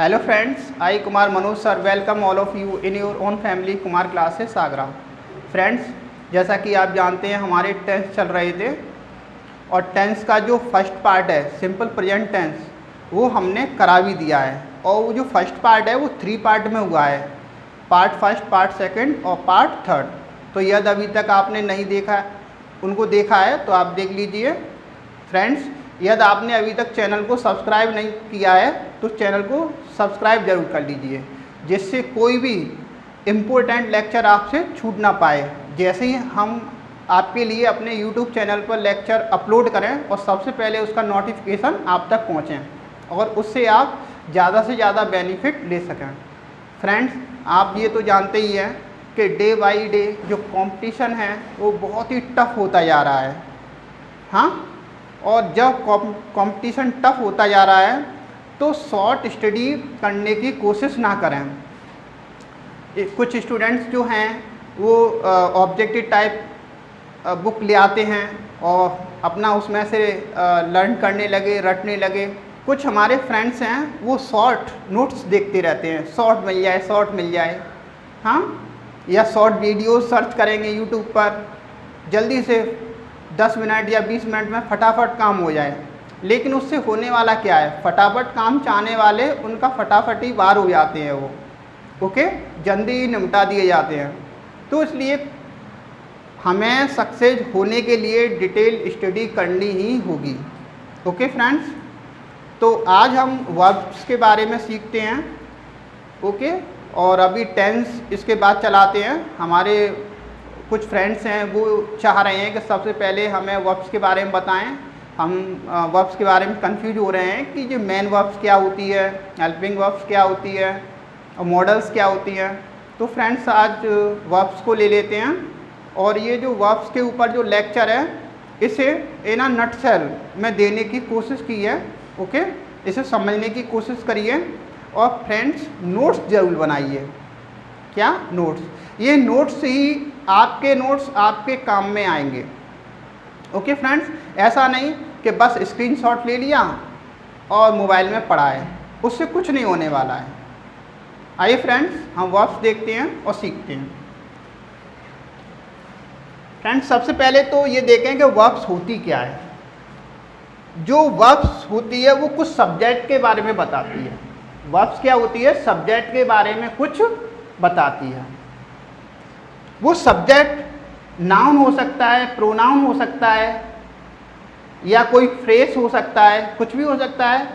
Hello friends, I Kumar Manoj sir welcome all of you in your own family Kumar classes Agra। Friends, जैसा कि आप जानते हैं हमारे टेंस चल रहे थे और टेंस का जो फर्स्ट पार्ट है सिंपल प्रेजेंट टेंस वो हमने करा भी दिया है और वो जो फर्स्ट पार्ट है वो 3 पार्ट में हुआ है, पार्ट फर्स्ट, पार्ट सेकंड और पार्ट थर्ड। तो यदि अभी तक आपने नहीं देखा उनको देखा है तो आप देख लीजिए। फ्रेंड्स, यदि आपने अभी तक चैनल को सब्सक्राइब नहीं किया है तो चैनल को सब्सक्राइब जरूर कर लीजिए, जिससे कोई भी इम्पोर्टेंट लेक्चर आपसे छूट ना पाए। जैसे ही हम आपके लिए अपने YouTube चैनल पर लेक्चर अपलोड करें और सबसे पहले उसका नोटिफिकेशन आप तक पहुँचें और उससे आप ज़्यादा से ज़्यादा बेनिफिट ले सकें। फ्रेंड्स, आप ये तो जानते ही हैं कि डे बाई डे जो कंपटीशन है वो बहुत ही टफ़ होता जा रहा है। हाँ, और जब कंपटीशन टफ़ होता जा रहा है तो शॉर्ट स्टडी करने की कोशिश ना करें। कुछ स्टूडेंट्स जो हैं वो ऑब्जेक्टिव टाइप बुक ले आते हैं और अपना उसमें से लर्न करने लगे, रटने लगे। कुछ हमारे फ्रेंड्स हैं वो शॉर्ट नोट्स देखते रहते हैं, शॉर्ट मिल जाए, शॉर्ट मिल जाए। हाँ, या शॉर्ट वीडियो सर्च करेंगे यूट्यूब पर, जल्दी से 10 मिनट या 20 मिनट में फटाफट काम हो जाए। लेकिन उससे होने वाला क्या है, फटाफट काम चाहने वाले उनका फटाफट ही बाहर हो जाते हैं, वो ओके जल्दी निपटा दिए जाते हैं। तो इसलिए हमें सक्सेस होने के लिए डिटेल स्टडी करनी ही होगी। ओके फ्रेंड्स, तो आज हम वर्ब्स के बारे में सीखते हैं। ओके, और अभी टेंस इसके बाद चलाते हैं। हमारे कुछ फ्रेंड्स हैं वो चाह रहे हैं कि सबसे पहले हमें वर्ब्स के बारे में बताएं। हम वर्ब्स के बारे में कंफ्यूज हो रहे हैं कि जो मेन वर्ब्स क्या होती है, हेल्पिंग वर्ब्स क्या होती है और मॉडल्स क्या होती हैं। तो फ्रेंड्स, आज वर्ब्स को ले लेते हैं और ये जो वर्ब्स के ऊपर जो लेक्चर है इसे इन अ नटसेल में देने की कोशिश की है। ओके, इसे समझने की कोशिश करिए और फ्रेंड्स नोट्स ज़रूर बनाइए। क्या नोट्स? ये नोट्स ही आपके नोट्स आपके काम में आएंगे। ओके फ्रेंड्स, ऐसा नहीं कि बस स्क्रीनशॉट ले लिया और मोबाइल में पढ़ा है, उससे कुछ नहीं होने वाला है। आइए फ्रेंड्स, हम वर्ब्स देखते हैं और सीखते हैं। फ्रेंड्स, सबसे पहले तो ये देखें कि वर्ब्स होती क्या है। जो वर्ब्स होती है वो कुछ सब्जेक्ट के बारे में बताती है। वर्ब्स क्या होती है? सब्जेक्ट के बारे में कुछ बताती है। वो सब्जेक्ट नाउन हो सकता है, प्रोनाउन हो सकता है या कोई फ्रेज हो सकता है, कुछ भी हो सकता है।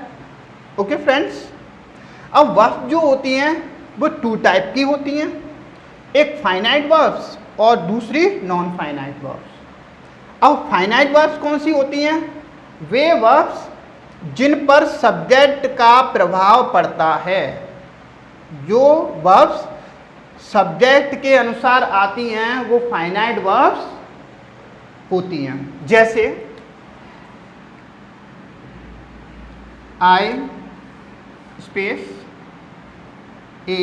ओके फ्रेंड्स, अब वर्ब्स जो होती हैं वो 2 टाइप की होती हैं, एक फाइनाइट वर्ब्स और दूसरी नॉन फाइनाइट वर्ब्स। अब फाइनाइट वर्ब्स कौन सी होती हैं? वे वर्ब्स जिन पर सब्जेक्ट का प्रभाव पड़ता है। जो वर्ब्स सब्जेक्ट के अनुसार आती हैं वो फाइनाइट वर्ब्स होती हैं। जैसे I space a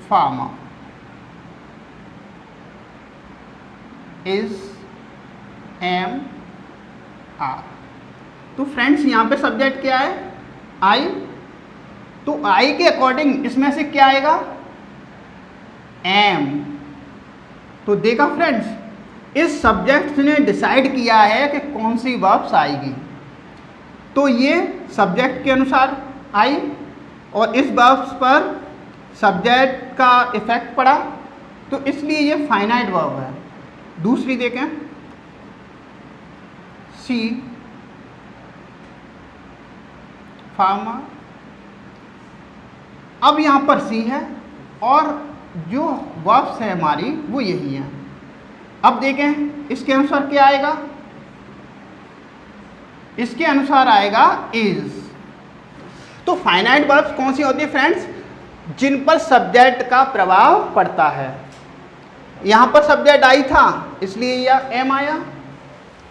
farmer is M R. तो फ्रेंड्स, यहाँ पे सब्जेक्ट क्या है? आई। तो आई के अकॉर्डिंग इसमें से क्या आएगा? एम। तो देखा फ्रेंड्स, इस सब्जेक्ट ने डिसाइड किया है कि कौन सी वर्ब्स आएगी। तो ये सब्जेक्ट के अनुसार आई और इस वर्ब्स पर सब्जेक्ट का इफेक्ट पड़ा, तो इसलिए ये फाइनाइट वर्ब है। दूसरी देखें, सी फार्मर। अब यहाँ पर सी है और जो वर्ब्स है हमारी वो यही है। अब देखें इसके अनुसार क्या आएगा? इसके अनुसार आएगा इज। तो फाइनाइट वर्ब्स कौन सी होती है फ्रेंड्स? जिन पर सब्जेक्ट का प्रभाव पड़ता है। यहाँ पर सब्जेक्ट आई था इसलिए यह एम आया,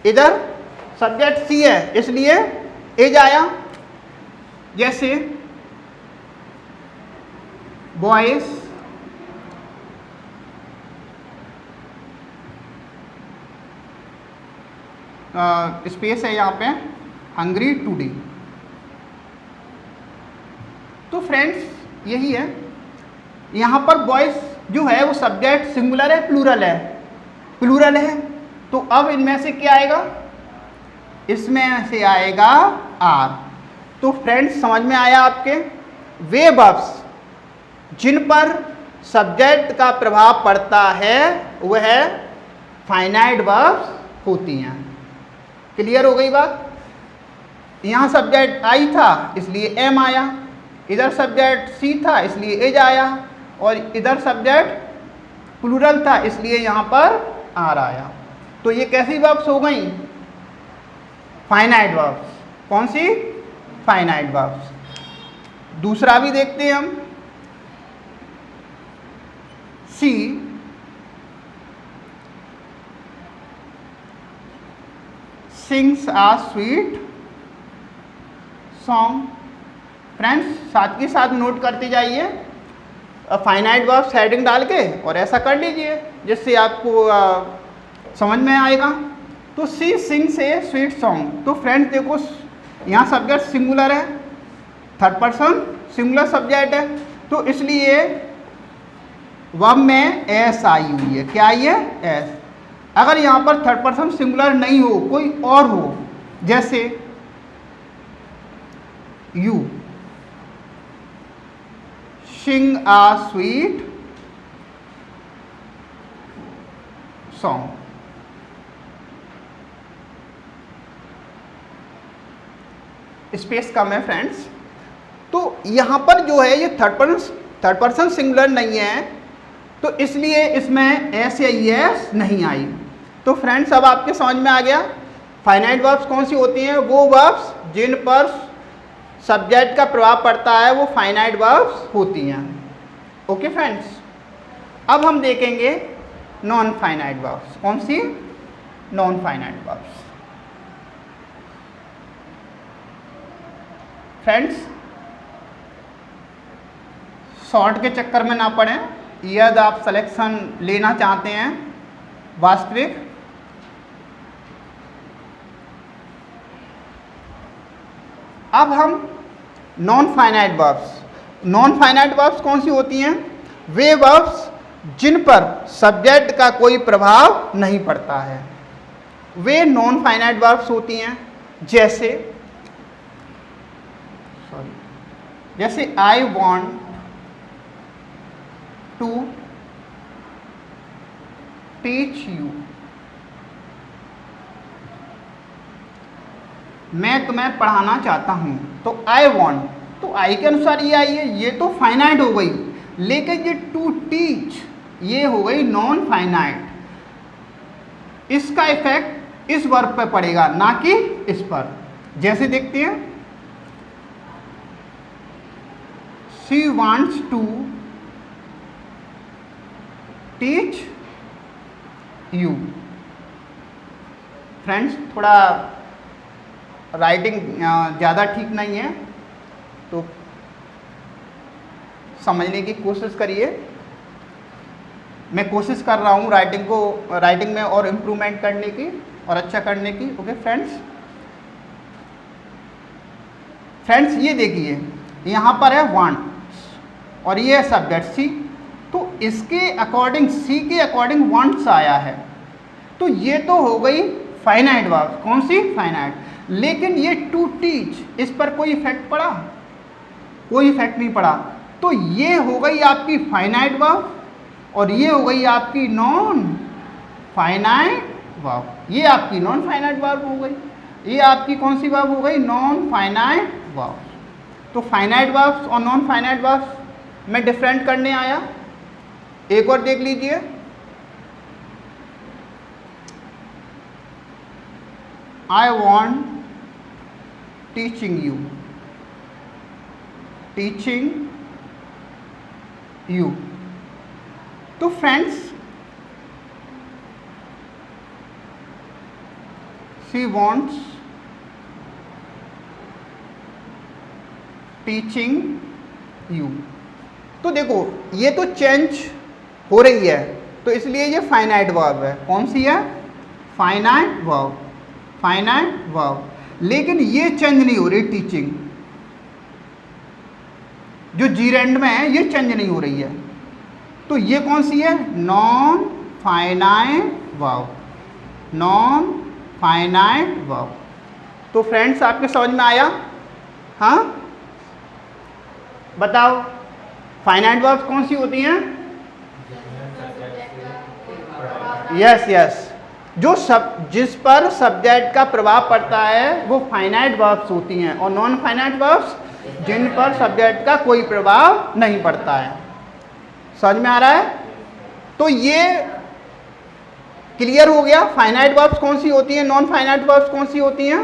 इधर सब्जेक्ट सी है इसलिए इज आया। जैसे बॉयज स्पेस है यहाँ पे हंग्री टुडे। तो फ्रेंड्स, यही है। यहाँ पर बॉयज़ जो है वो सब्जेक्ट सिंगुलर है प्लूरल है? प्लूरल है। तो अब इनमें से क्या आएगा? इसमें से आएगा आर। तो फ्रेंड्स समझ में आया आपके? वे वर्ब्स जिन पर सब्जेक्ट का प्रभाव पड़ता है वह फाइनाइट वर्ब्स होती हैं। क्लियर हो गई बात? यहाँ सब्जेक्ट आई था इसलिए एम आया, इधर सब्जेक्ट सी था इसलिए एज आया, और इधर सब्जेक्ट प्लूरल था इसलिए यहाँ पर आर आया। तो ये कैसी वर्ब्स हो गई? Finite verbs. कौन सी? Finite verbs. दूसरा भी देखते हैं हम। She sings a sweet song. Friends साथ के साथ नोट करते जाइए फाइनाइट वर्ब्स हेडिंग डाल के, और ऐसा कर लीजिए जिससे आपको समझ में आएगा। तो सी सिंग्स ए स्वीट सॉन्ग। तो फ्रेंड्स देखो यहाँ सब्जेक्ट सिंगुलर है, थर्ड पर्सन सिंगुलर सब्जेक्ट है, तो इसलिए वर्ब में एस आई हुई है। क्या आई है? एस। अगर यहाँ पर थर्ड पर्सन सिंगुलर नहीं हो, कोई और हो, जैसे you sing a sweet song. Space कम है फ्रेंड्स। तो यहाँ पर जो है ये थर्ड पर्सन सिंगुलर नहीं है, तो इसलिए इसमें एस या एस नहीं आई। तो फ्रेंड्स अब आपके समझ में आ गया फाइनाइट वर्ब्स कौन सी होती हैं? वो वर्ब्स जिन पर सब्जेक्ट का प्रभाव पड़ता है वो फाइनाइट वर्ब्स होती हैं। ओके फ्रेंड्स, अब हम देखेंगे नॉन फाइनाइट वर्ब्स। कौन सी? Non finite verbs. Friends short के चक्कर में ना पड़ें, यदि आप सिलेक्शन लेना चाहते हैं वास्तविक, अब हम non finite verbs. Non finite verbs कौन सी होती हैं? वे वर्ब्स जिन पर सब्जेक्ट का कोई प्रभाव नहीं पड़ता है, वे नॉन फाइनाइट वर्ब्स होती हैं। जैसे I want to teach you. मैं तुम्हें पढ़ाना चाहता हूं। तो आई वॉन्ट, तो आई के अनुसार ये आई है, ये तो फाइनाइट हो गई, लेकिन ये टू टीच ये हो गई नॉन फाइनाइट। इसका इफेक्ट इस वर्ब पे पड़ेगा, ना कि इस पर। जैसे देखते हैं she wants to teach you। Friends थोड़ा राइटिंग ज़्यादा ठीक नहीं है, तो समझने की कोशिश करिए। मैं कोशिश कर रहा हूँ राइटिंग में और इम्प्रूवमेंट करने की और अच्छा करने की। ओके फ्रेंड्स ये देखिए यहाँ पर है वांट और ये है सब्जेक्ट सी, तो इसके अकॉर्डिंग सी के अकॉर्डिंग वांट्स आया है, तो ये तो हो गई फाइनाइट वर्ब। कौन सी? फाइनाइट। लेकिन ये टू टीच, इस पर कोई इफेक्ट पड़ा? कोई इफेक्ट नहीं पड़ा। तो ये हो गई आपकी फाइनाइट वर्ब और ये हो गई आपकी नॉन फाइनाइट वर्ब। ये आपकी नॉन फाइनाइट वर्ब हो गई, ये आपकी कौन सी वर्ब हो गई? Non finite verb. तो फाइनाइट वर्ब्स और नॉन फाइनाइट वर्ब्स में डिफरेंट करने आया। एक और देख लीजिए, I want teaching you, teaching you. तो friends she wants teaching you. तो देखो ये तो चेंज हो रही है, तो इसलिए ये फाइनाइट वर्ब है। कौन सी है? Finite verb, finite verb. लेकिन ये चेंज नहीं हो रही टीचिंग, जो जीरेंड में है ये चेंज नहीं हो रही है, तो ये कौन सी है? Non finite verb, non finite verb. तो फ्रेंड्स आपके समझ में आया? हाँ बताओ, फाइनाइट वर्ब्स कौन सी होती हैं? यस यस, जो जिस पर सब्जेक्ट का प्रभाव पड़ता है वो फाइनाइट वर्ब्स होती हैं, और नॉन फाइनाइट वर्ब्स जिन पर सब्जेक्ट का कोई प्रभाव नहीं पड़ता है। समझ में आ रहा है? तो ये क्लियर हो गया, फाइनाइट वर्ब्स कौन सी होती हैं, नॉन फाइनाइट वर्ब्स कौन सी होती हैं,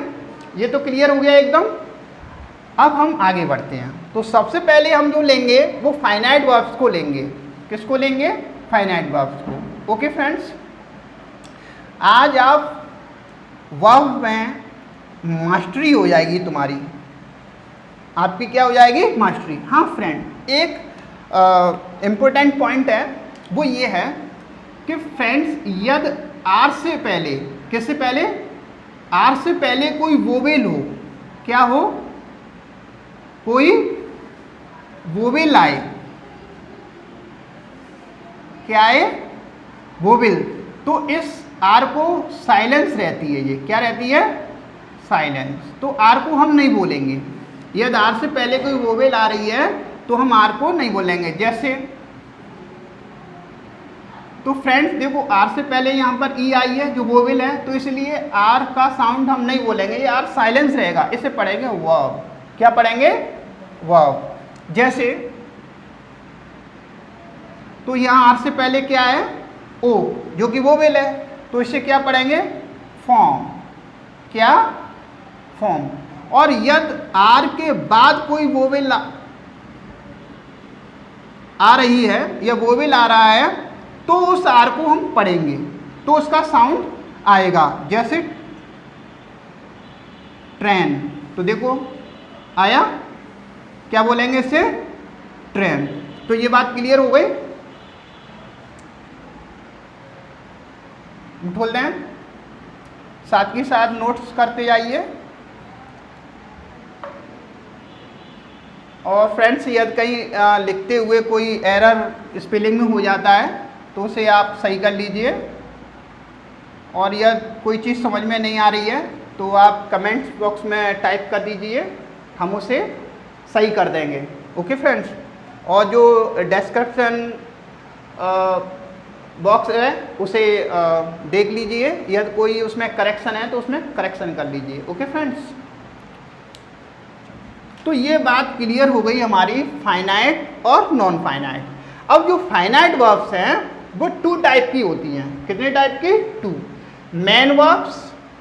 ये तो क्लियर हो गया एकदम। अब हम आगे बढ़ते हैं। तो सबसे पहले हम जो लेंगे वो फाइनाइट वर्ब्स को लेंगे। किसको लेंगे? फाइनाइट वर्ब्स को। ओके फ्रेंड्स, आज आप वर्ब में मास्टरी हो जाएगी तुम्हारी, आपकी क्या हो जाएगी? मास्टरी। हाँ फ्रेंड, एक इम्पोर्टेंट पॉइंट है वो ये है कि फ्रेंड्स यदि आर से पहले, किससे पहले? आर से पहले कोई वोवेल हो, क्या हो? कोई वोवेल आए, क्या है? वोवेल। तो इस आर को साइलेंस रहती है, ये क्या रहती है? साइलेंस। तो आर को हम नहीं बोलेंगे। यदि आर से पहले कोई वोवेल आ रही है तो हम आर को नहीं बोलेंगे। जैसे तो फ्रेंड्स देखो, आर से पहले यहाँ पर ई आई है जो वोवेल है, तो इसलिए आर का साउंड हम नहीं बोलेंगे, ये आर साइलेंस रहेगा। इसे पढ़ेंगे वर्ब। क्या पढ़ेंगे? वर्ब। जैसे तो यहाँ आर से पहले क्या है? ओ, जो कि वोवेल है, तो इसे क्या पढ़ेंगे? फॉर्म। क्या? फॉर्म। और यदि आर के बाद कोई वोवेल आ रही है या वोवेल आ रहा है तो उस आर को हम पढ़ेंगे, तो उसका साउंड आएगा। जैसे ट्रेन, तो देखो आया, क्या बोलेंगे इसे? ट्रेन। तो ये बात क्लियर हो गई। बोल दें, साथ ही साथ नोट्स करते जाइए। और फ्रेंड्स यदि कहीं लिखते हुए कोई एरर स्पेलिंग में हो जाता है तो उसे आप सही कर लीजिए, और यदि कोई चीज़ समझ में नहीं आ रही है तो आप कमेंट्स बॉक्स में टाइप कर दीजिए, हम उसे सही कर देंगे। ओके फ्रेंड्स, और जो डिस्क्रिप्शन बॉक्स है उसे देख लीजिए, यदि कोई उसमें करेक्शन है तो उसमें करेक्शन कर लीजिए। ओके फ्रेंड्स, तो ये बात क्लियर हो गई हमारी फाइनाइट और नॉन फाइनाइट। अब जो फाइनाइट वर्ब्स हैं वो टू टाइप की होती हैं। कितने टाइप की? टू। मेन वर्ब्स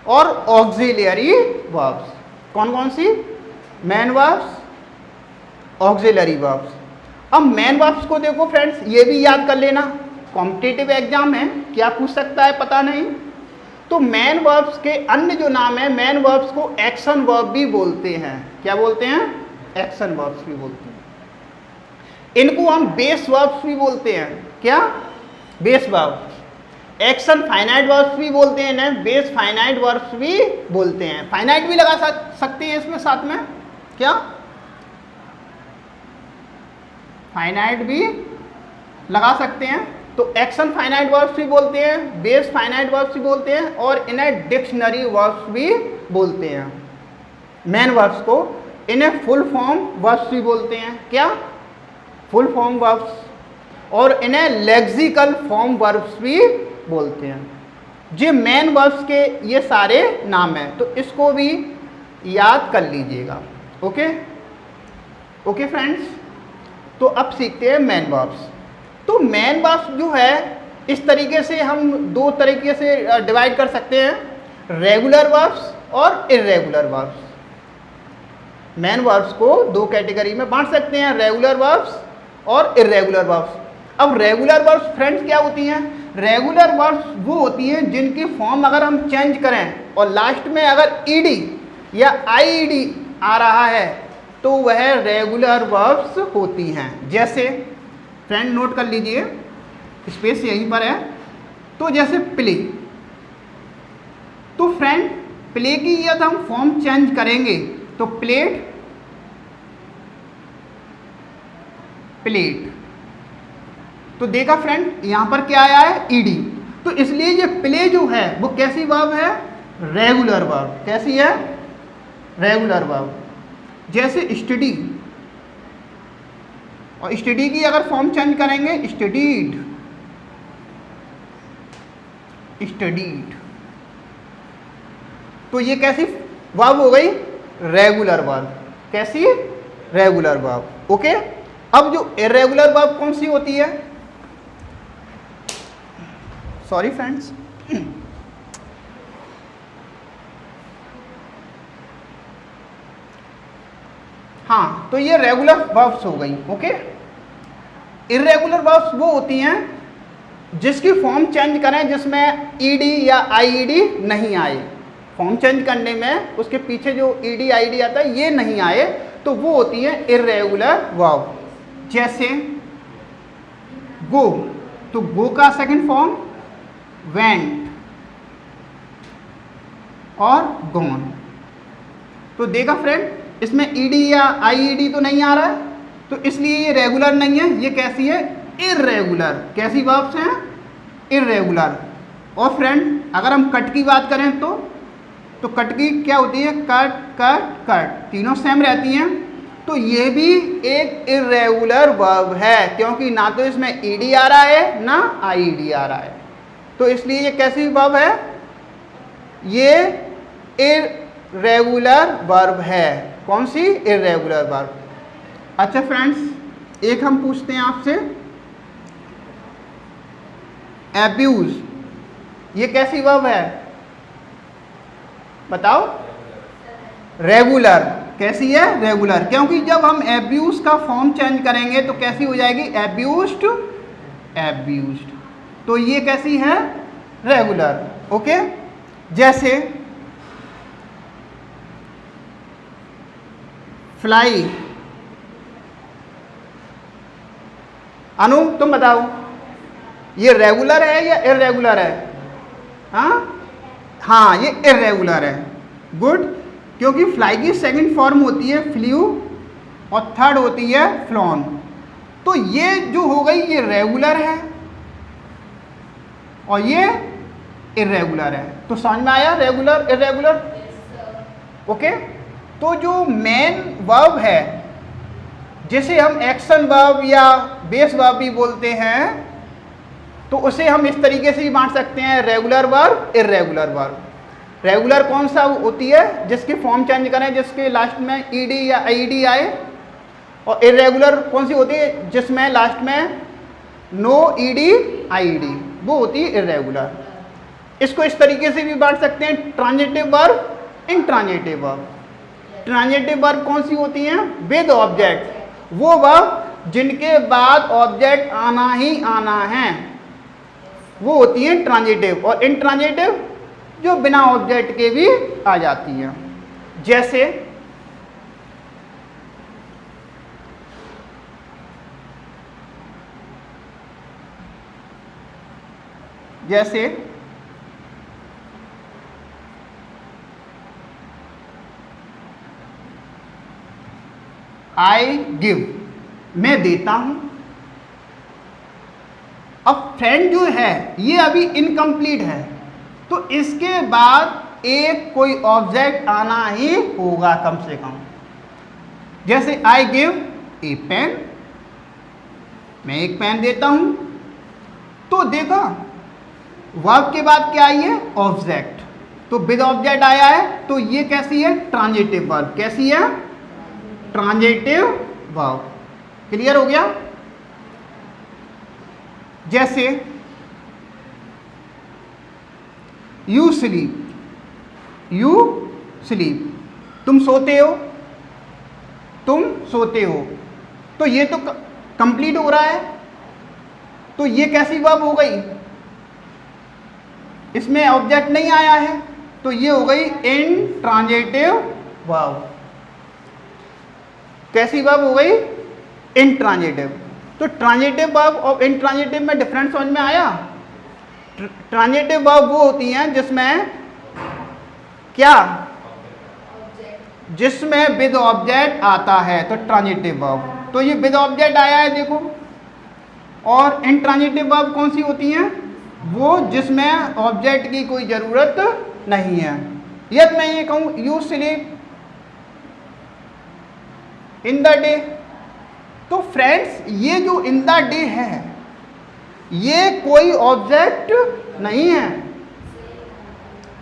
और ऑक्सिलरी वर्ब्स। कौन कौन सी? Main verbs, auxiliary verbs. अब मेन वर्ब्स को देखो फ्रेंड्स, ये भी याद कर लेना, कॉम्पिटिटिव एग्जाम है क्या पूछ सकता है पता नहीं। तो मेन वर्ब्स के अन्य जो नाम है, मेन वर्ब्स को एक्शन वर्ब भी बोलते हैं। क्या बोलते हैं? एक्शन वर्ब्स भी बोलते हैं। इनको हम बेस वर्ब्स भी बोलते हैं। क्या? Base verbs. Action finite verbs भी बोलते हैं ना, बेस फाइनाइट वर्ब्स भी बोलते हैं। फाइनाइट भी लगा सकते हैं इसमें साथ में। क्या? फाइनाइट भी लगा सकते हैं। तो एक्शन फाइनाइट वर्ब्स भी बोलते हैं, बेस फाइनाइट वर्ब्स भी बोलते हैं, और इन्हें डिक्शनरी वर्ब्स भी बोलते हैं। मेन वर्ब्स को इन्हें फुल फॉर्म वर्ब्स भी बोलते हैं। क्या? Full form verbs. और इन्हें लेक्सिकल फॉर्म वर्ब्स भी बोलते हैं। ये मेन वर्ब्स के ये सारे नाम हैं, तो इसको भी याद कर लीजिएगा। ओके ओके फ्रेंड्स, तो अब सीखते हैं मेन वर्ब्स। तो मेन वर्ब्स जो है इस तरीके से हम दो तरीके से डिवाइड कर सकते हैं, रेगुलर वर्ब्स और इर्रेगुलर वर्ब्स। मेन वर्ब्स को दो कैटेगरी में बांट सकते हैं, रेगुलर वर्ब्स और इर्रेगुलर वर्ब्स। अब रेगुलर वर्ब्स फ्रेंड्स क्या होती हैं? रेगुलर वर्ब्स वो होती हैं जिनकी फॉर्म अगर हम चेंज करें और लास्ट में अगर ईडी या आईडी आ रहा है तो वह रेगुलर वर्ब्स होती हैं। जैसे फ्रेंड नोट कर लीजिए, स्पेस यहीं पर है। तो जैसे प्ले, तो फ्रेंड प्ले की यदि हम फॉर्म चेंज करेंगे तो प्लेट, प्लेट। तो देखा फ्रेंड यहाँ पर क्या आया है, ईडी। तो इसलिए ये प्ले जो है वो कैसी वर्ब है, रेगुलर वर्ब। कैसी है, रेगुलर वर्ब। जैसे स्टडी, और स्टडी की अगर फॉर्म चेंज करेंगे स्टडीड, स्टडीड, तो ये कैसी वर्ब हो गई, रेगुलर वर्ब। कैसी, रेगुलर वर्ब। ओके। अब जो इर्रेगुलर वर्ब कौन सी होती है, सॉरी फ्रेंड्स, हाँ, तो ये रेगुलर वर्ब्स हो गई। ओके। इर्रेगुलर वर्ब्स वो होती हैं जिसकी फॉर्म चेंज करें जिसमें ईडी या आईईडी नहीं आए। फॉर्म चेंज करने में उसके पीछे जो ईडी आईडी आता है ये नहीं आए, तो वो होती है इर्रेगुलर वर्ब। जैसे गो, तो गो का सेकंड फॉर्म वेंट और गॉन। तो देखा फ्रेंड, इसमें ईडी या आईईडी तो नहीं आ रहा है, तो इसलिए ये रेगुलर नहीं है। ये कैसी है, इर्रेगुलर। कैसी वर्ब्स हैं, इर्रेगुलर। और फ्रेंड अगर हम कट की बात करें तो कट की क्या होती है, कट कट कट, तीनों सेम रहती हैं। तो ये भी एक इर्रेगुलर वर्ब है, क्योंकि ना तो इसमें ईडी आ रहा है ना आईईडी आ रहा है। तो इसलिए ये कैसी वर्ब है, ये इर्रेगुलर वर्ब है। कौन सी, इर्रेगुलर वर्ब। अच्छा फ्रेंड्स, एक हम पूछते हैं आपसे, एब्यूज, ये कैसी वर्ब है, बताओ। रेगुलर। कैसी है, रेगुलर, क्योंकि जब हम एब्यूज का फॉर्म चेंज करेंगे तो कैसी हो जाएगी, एब्यूज्ड, एब्यूज्ड। तो ये कैसी है, रेगुलर। ओके। जैसे फ्लाई, अनु तुम बताओ ये रेगुलर है या इर्रेगुलर है, हाँ ये इर्रेगुलर है। गुड, क्योंकि फ्लाई की सेकंड फॉर्म होती है फ्ल्यू और थर्ड होती है फ्लॉन। तो ये जो हो गई ये रेगुलर है और ये इर्रेगुलर है। तो समझ में आया, रेगुलर इर्रेगुलर। ओके। तो जो मेन वर्ब है जिसे हम एक्शन वर्ब या बेस वर्ब भी बोलते हैं, तो उसे हम इस तरीके से भी बांट सकते हैं, regular verb, irregular verb. Regular कौन सा होती है, जिसकी फॉर्म चेंज करें, जिसके लास्ट में ईडी या आईडी आए। और इर्रेगुलर कौन सी होती है, जिसमें लास्ट में नो ईडी आईडी, वो होती है इर्रेगुलर। इसको इस तरीके से भी बांट सकते हैं, transitive verb, intransitive verb. Transitive verb कौन सी होती हैं, विद ऑब्जेक्ट, वो वर्ब जिनके बाद ऑब्जेक्ट आना ही आना है, वो होती है ट्रांजिटिव। और इंट्रांजिटिव जो बिना ऑब्जेक्ट के भी आ जाती हैं। जैसे आई गिव, मैं देता हूं। अब फ्रेंड जो है ये अभी इनकम्प्लीट है, तो इसके बाद एक कोई ऑब्जेक्ट आना ही होगा कम से कम। जैसे आई गिव ए पेन, मैं एक पेन देता हूं। तो देखा वर्ब के बाद क्या आई है, ऑब्जेक्ट। तो विद ऑब्जेक्ट आया है, तो ये कैसी है, ट्रांजिटिव वर्ब। कैसी है, ट्रांजिटिव वर्ब। क्लियर हो गया। जैसे यू स्लीप, यू स्लीप, तुम सोते हो, तुम सोते हो। तो ये तो कंप्लीट हो रहा है, तो ये कैसी वर्ब हो गई, इसमें ऑब्जेक्ट नहीं आया है, तो ये हो गई इंट्रांजिटिव वर्ब। कैसी वर्ब हो गई, इंट्रांजिटिव। तो ट्रांजिटिव वर्ब और इंट्रांजिटिव में डिफरेंस समझ में आया। ट्रांजिटिव वर्ब वो होती हैं जिसमें क्या, जिसमें विद ऑब्जेक्ट आता है, तो ट्रांजिटिव वर्ब। तो ये विद ऑब्जेक्ट आया है देखो। और इंट्रांजिटिव वर्ब कौन सी होती हैं? वो जिसमें ऑब्जेक्ट की कोई ज़रूरत नहीं है। यदि मैं ये कहूँ you sleep in the day, तो फ्रेंड्स ये जो इन द डे है ये कोई ऑब्जेक्ट नहीं है।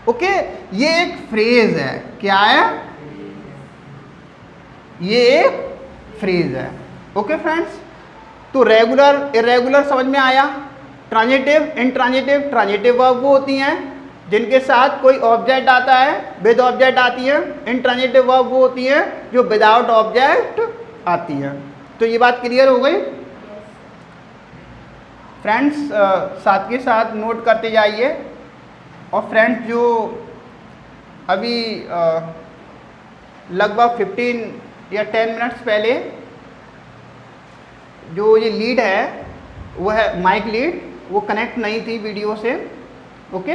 ओके, ये एक फ्रेज है। क्या है? ये एक फ्रेज है। ओके फ्रेंड्स, तो रेगुलर इरेगुलर समझ में आया। ट्रांजिटिव इंट्रांजिटिव ट्रांजिटिव वर्ब वो होती हैं जिनके साथ कोई ऑब्जेक्ट आता है, विद ऑब्जेक्ट आती है। इंट्रांजिटिव वर्ब वो होती हैं जो विदाउट ऑब्जेक्ट आती हैं। तो ये बात क्लियर हो गई फ्रेंड्स। साथ के साथ नोट करते जाइए। और फ्रेंड्स जो अभी लगभग 15 या 10 मिनट्स पहले जो ये लीड है वो है माइक लीड, वो कनेक्ट नहीं थी वीडियो से। ओके,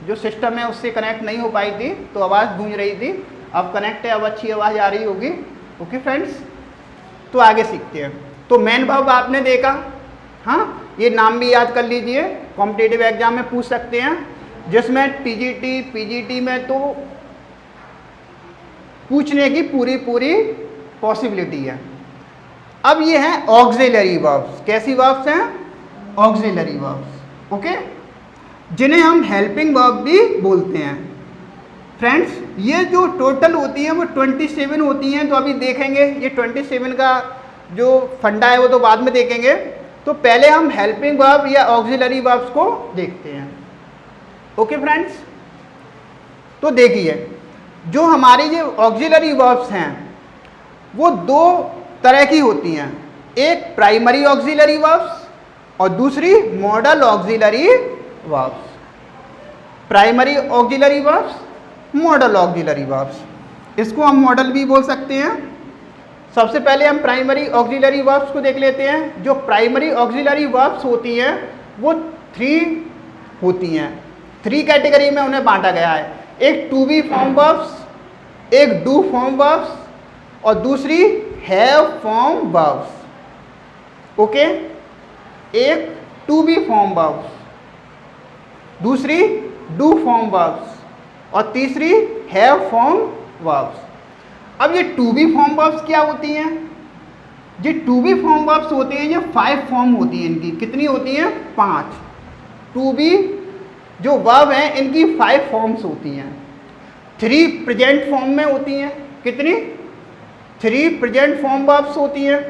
जो सिस्टम है उससे कनेक्ट नहीं हो पाई थी तो आवाज़ गूंज रही थी। अब कनेक्ट है, अब अच्छी आवाज़ आ रही होगी। ओके फ्रेंड्स, तो आगे सीखते हैं। तो मेन वर्ब आपने देखा, हाँ, ये नाम भी याद कर लीजिए, कॉम्पिटिटिव एग्जाम में पूछ सकते हैं, जिसमें टीजीटी पीजीटी में तो पूछने की पूरी पॉसिबिलिटी है। अब ये हैं ऑक्सिलरी वर्ब्स। कैसी वर्ब्स हैं? Auxiliary verbs. ओके, जिन्हें हम हेल्पिंग वर्ब भी बोलते हैं। फ्रेंड्स ये जो टोटल होती हैं वो 27 होती हैं। तो अभी देखेंगे ये 27 का जो फंडा है वो तो बाद में देखेंगे। तो पहले हम हेल्पिंग वर्ब या ऑक्सिलरी वर्ब्स को देखते हैं। ओके फ्रेंड्स, तो देखिए जो हमारी जो ऑक्सिलरी वर्ब्स हैं वो दो तरह की होती हैं। एक प्राइमरी ऑक्सिलरी वर्ब्स और दूसरी model auxiliary verbs. Primary auxiliary verbs, model auxiliary verbs, इसको हम मॉडल भी बोल सकते हैं। सबसे पहले हम प्राइमरी ऑक्सिलरी वर्ब्स को देख लेते हैं। जो प्राइमरी ऑक्सिलरी वर्ब्स होती हैं वो 3 होती हैं। 3 कैटेगरी में उन्हें बांटा गया है। एक टू बी फॉर्म वर्ब्स, एक डू फॉर्म वर्ब्स और दूसरी हैव फॉर्म वर्ब्स। ओके, एक टू बी फॉर्म वर्ब्स, दूसरी डू फॉर्म वर्ब्स और तीसरी हैव फॉर्म वर्ब्स। अब ये टू बी फॉर्म वर्ब्स क्या होती हैं? ये टू बी फॉर्म वर्ब्स होती हैं, ये 5 फॉर्म होती हैं इनकी। कितनी होती हैं? 5। टू बी जो वर्ब हैं इनकी 5 फॉर्म्स होती हैं। 3 प्रेजेंट फॉर्म में होती हैं। कितनी? 3 प्रेजेंट फॉर्म वर्ब्स होती हैं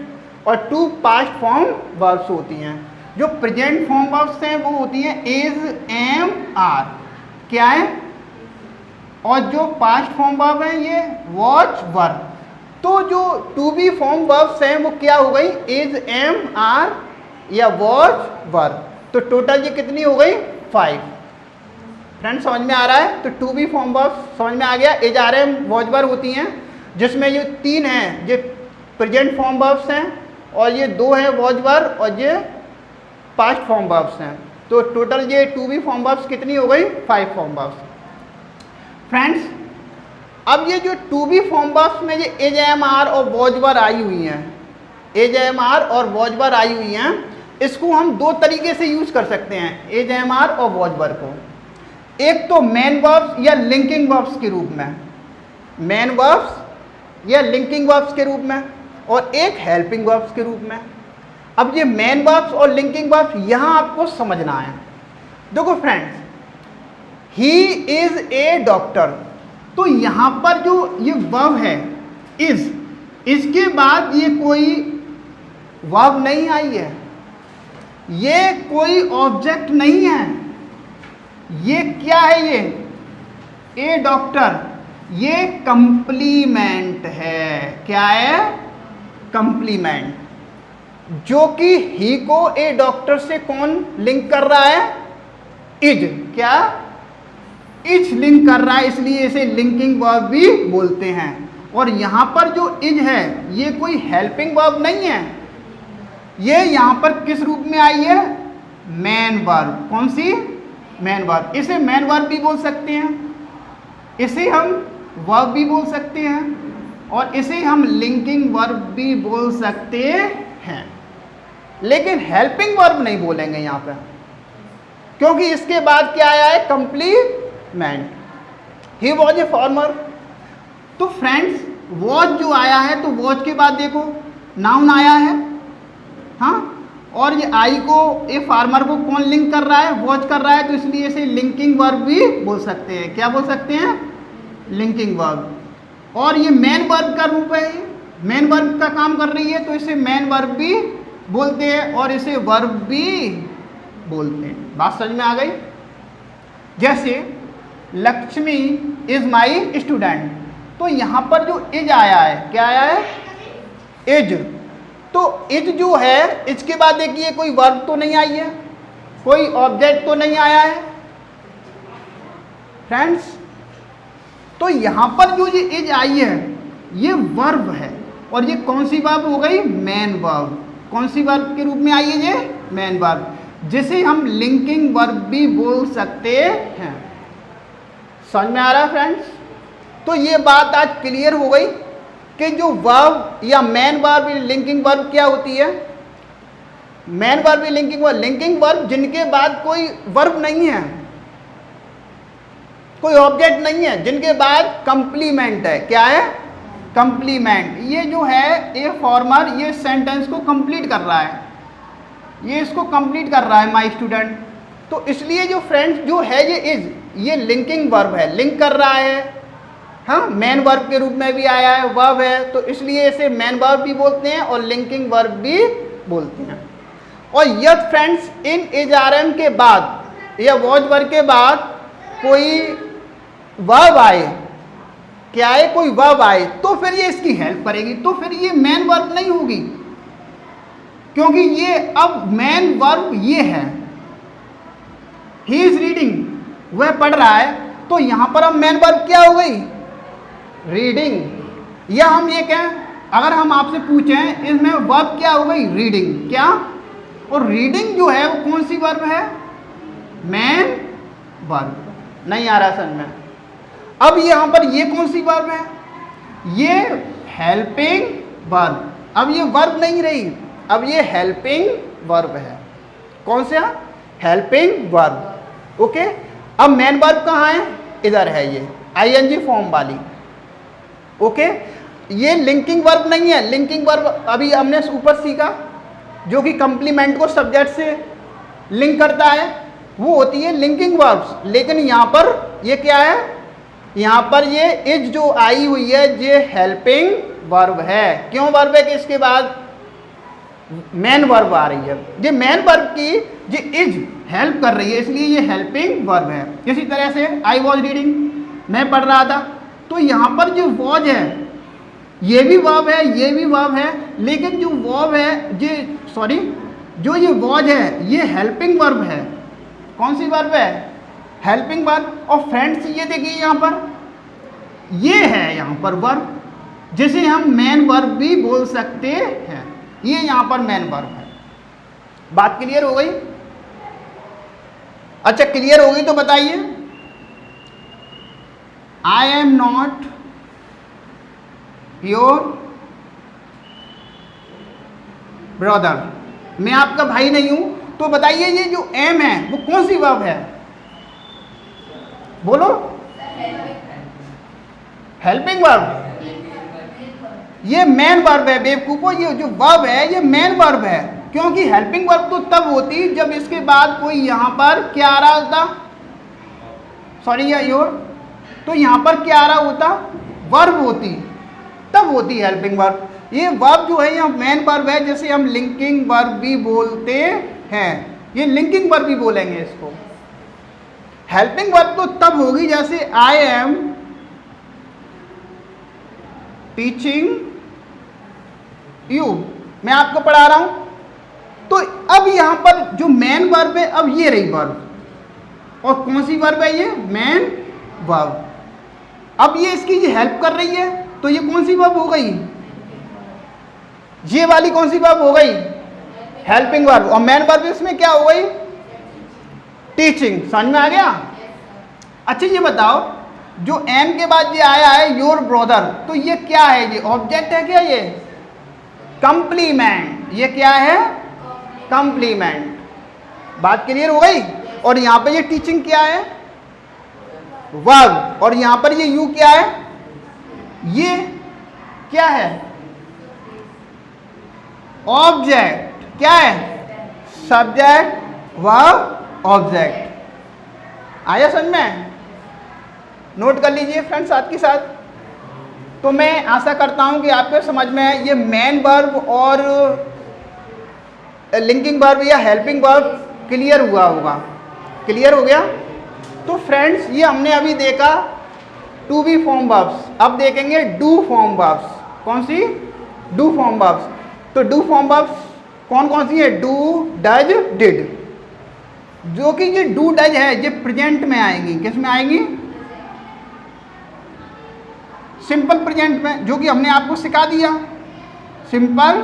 और 2 पास्ट फॉर्म वर्ब्स होती हैं। जो प्रेजेंट फॉर्म वर्ब्स हैं वो होती हैं इज, एम, आर। क्या है? और जो पास्ट फॉर्म वर्ब हैं ये वॉच, वर। तो जो टू बी फॉर्म वर्ब्स हैं वो क्या हो गई? इज, एम, आर या वॉच, वर। तो टोटल ये कितनी हो गई? 5। फ्रेंड्स समझ में आ रहा है? तो टू बी फॉर्म वर्ब्स समझ में आ गया। इज, आर, एम, वॉच, वर होती हैं, जिसमें ये 3 हैं ये प्रेजेंट फॉर्म वर्ब्स हैं और ये 2 हैं वॉच, वर और ये पास्ट फॉर्म वर्ब्स हैं। तो टोटल ये टू बी फॉर्म वर्ब्स कितनी हो गई? 5 फॉर्म वर्ब्स। फ्रेंड्स अब ये जो टू बी फॉर्म वर्ब्स में ये इज, एम, आर और वॉच, वर आई हुई हैं, इज, एम, आर और वॉच, वर आई हुई हैं, इसको हम 2 तरीके से यूज कर सकते हैं इज, एम, आर और वॉच, वर को। एक तो मेन वर्ब्स या लिंकिंग वर्ब्स के रूप में, मेन वर्ब्स या लिंकिंग वर्ब्स के रूप में, और एक हेल्पिंग वर्ब्स के रूप में। अब ये मेन वर्ब्स और लिंकिंग वर्ब्स यहाँ आपको समझना है। देखो friends, he is a doctor, तो यहाँ पर जो ये वर्ब है इज, इसके बाद ये कोई वर्ब नहीं आई है, ये कोई ऑब्जेक्ट नहीं है, ये क्या है? ये ए डॉक्टर, ये कंप्लीमेंट है। क्या है? कंप्लीमेंट। जो कि ही को ए डॉक्टर से कौन लिंक कर रहा है? इज। क्या? इज लिंक कर रहा है, इसलिए इसे लिंकिंग वर्ब भी बोलते हैं। और यहाँ पर जो इज है ये कोई हेल्पिंग वर्ब नहीं है, ये यहाँ पर किस रूप में आई है? Main verb. कौन सी? Main verb. इसे मेन वर्ब भी बोल सकते हैं, इसे हम वर्ब भी बोल सकते हैं। और इसे हम लिंकिंग वर्ब भी बोल सकते हैं, लेकिन हेल्पिंग वर्ब नहीं बोलेंगे यहाँ पर, क्योंकि इसके बाद क्या आया है? Complement. He was a farmer. तो फ्रेंड्स वॉज जो आया है, तो वॉज के बाद देखो नाउन आया है, हाँ, और ये आई को, ए फार्मर को कौन लिंक कर रहा है? वॉच कर रहा है, तो इसलिए इसे लिंकिंग वर्ब भी बोल सकते हैं। क्या बोल सकते हैं? Linking verb. और ये मेन वर्ब का रूप है, मेन वर्ब का काम कर रही है, तो इसे मेन वर्ब भी बोलते हैं और इसे वर्ब भी बोलते हैं। बात समझ में आ गई? जैसे लक्ष्मी इज माई स्टूडेंट, तो यहाँ पर जो इज आया है, क्या आया है? इज। तो इज जो है, इसके बाद देखिए कोई वर्ब तो नहीं आई है, कोई ऑब्जेक्ट तो नहीं आया है फ्रेंड्स। तो यहाँ पर जो ये इज आई है, ये वर्ब है, और ये कौन सी वर्ब हो गई? Main verb. कौन सी वर्ब के रूप में आई है? ये मेन वर्ब, जिसे हम लिंकिंग वर्ब भी बोल सकते हैं। समझ में आ रहा है फ्रेंड्स? तो ये बात आज क्लियर हो गई कि जो वर्ब या मेन वर्ब लिंकिंग वर्ब क्या होती है। Main verb linking verb, linking verb जिनके बाद कोई वर्ब नहीं है, कोई ऑब्जेक्ट नहीं है, जिनके बाद कंप्लीमेंट है। क्या है? कंप्लीमेंट। ये जो है ए फॉर्मर, ये सेंटेंस को कंप्लीट कर रहा है, ये इसको कंप्लीट कर रहा है, माई स्टूडेंट। तो इसलिए जो फ्रेंड्स जो है ये इज, ये लिंकिंग वर्ब है, लिंक कर रहा है, हाँ, मेन वर्ब के रूप में भी आया है, वर्ब है, तो इसलिए इसे मेन वर्ब भी बोलते हैं और लिंकिंग वर्ब भी बोलते हैं। और यदि फ्रेंड्स इन इजारम के बाद या वॉज वर्ब के बाद कोई वर्ब आए, क्या है? कोई वर्ब आए, तो फिर ये इसकी हेल्प करेगी, तो फिर ये मेन वर्ब नहीं होगी, क्योंकि ये अब मेन वर्ब ये है। ही इज रीडिंग, वह पढ़ रहा है, तो यहां पर अब मेन वर्ब क्या हो गई? रीडिंग। या हम ये कहें, अगर हम आपसे पूछें इसमें वर्ब क्या हो गई? रीडिंग। क्या? और रीडिंग जो है वो कौन सी वर्ब है? Main verb. नहीं आ रहा समझ में? अब यहां पर ये कौन सी वर्ब है? ये हेल्पिंग वर्ब। अब ये वर्ब नहीं रही, अब ये हेल्पिंग वर्ब है। कौन सा? Helping verb. ओके। अब मेन वर्ब कहाँ है? इधर है, ये आईएनजी फॉर्म वाली। ओके। ये लिंकिंग वर्ब नहीं है। लिंकिंग वर्ब अभी हमने ऊपर सीखा, जो कि कंप्लीमेंट को सब्जेक्ट से लिंक करता है, वो होती है लिंकिंग वर्ब्स। लेकिन यहाँ पर ये क्या है? यहाँ पर ये इज जो आई हुई है, ये हेल्पिंग वर्ब है। क्यों वर्ब है? कि इसके बाद मेन वर्ब आ रही है। ये मेन वर्ब की ये इज हेल्प कर रही है, इसलिए ये हेल्पिंग वर्ब है। इसी तरह से आई वॉज रीडिंग, मैं पढ़ रहा था, तो यहाँ पर जो वॉज है ये भी वर्ब है, ये भी वर्ब है, लेकिन जो वर्ब है जो ये वॉज है ये हेल्पिंग वर्ब है। कौन सी वर्ब है? Helping verb. और फ्रेंड्स ये देखिए यहाँ पर ये है, यहाँ पर वर्ब, जिसे हम मेन वर्ब भी बोल सकते हैं। ये यहाँ पर मेन वर्ब है। बात क्लियर हो गई? अच्छा, क्लियर हो गई तो बताइए, I am not your brother, मैं आपका भाई नहीं हूं। तो बताइए ये जो एम है वो कौन सी वर्ब है? बोलो। Helping verb. ये मेन वर्ब है बेवकूफो। ये जो वर्ब है ये मेन वर्ब है, क्योंकि हेल्पिंग वर्ब तो तब होती जब इसके बाद कोई यहाँ पर क्या आ रहा होता? सॉरी या योर, तो यहाँ पर क्या आ रहा होता? वर्ब होती, तब होती हेल्पिंग वर्ब। ये वर्ब जो है यहाँ मेन वर्ब है, जैसे हम लिंकिंग वर्ब भी बोलते हैं। ये लिंकिंग वर्ब भी बोलेंगे इसको। हेल्पिंग वर्ब तो तब होगी जैसे आई एम टीचिंग यू, मैं आपको पढ़ा रहा हूं। तो अब यहां पर जो मेन वर्ब है, अब ये रही वर्ब, और कौन सी वर्ब है? ये मेन वर्ब। अब ये इसकी हेल्प कर रही है, तो ये कौन सी वर्ब हो गई? ये वाली कौन सी वर्ब हो गई? Helping verb. और मेन वर्ब इसमें क्या हो गई? टीचिंग। समझ में आ गया? अच्छा ये बताओ, जो एम के बाद ये आया है योर ब्रदर, तो ये क्या है? ये ऑब्जेक्ट है क्या? ये कंप्लीमेंट। ये क्या है? कंप्लीमेंट। बात क्लियर हो गई? और यहां पे ये टीचिंग क्या है? वर्ब। और यहां पर ये यू क्या है? ये क्या है? ऑब्जेक्ट। क्या है? Subject verb object. आया समझ में? नोट कर लीजिए फ्रेंड्स साथ के साथ। तो मैं आशा करता हूं कि आपके समझ में ये मेन वर्ब और लिंकिंग वर्ब या हेल्पिंग वर्ब क्लियर हुआ होगा। क्लियर हो गया? तो फ्रेंड्स ये हमने अभी देखा टू बी फॉर्म वर्ब्स। अब देखेंगे डू फॉर्म वर्ब्स। कौन सी? Do form verbs. तो डू फॉर्म वर्ब्स कौन कौन सी है? Do, does, did. जो कि ये डू डज है ये प्रेजेंट में आएंगी। किस में आएंगी? सिंपल प्रेजेंट में, जो कि हमने आपको सिखा दिया। सिंपल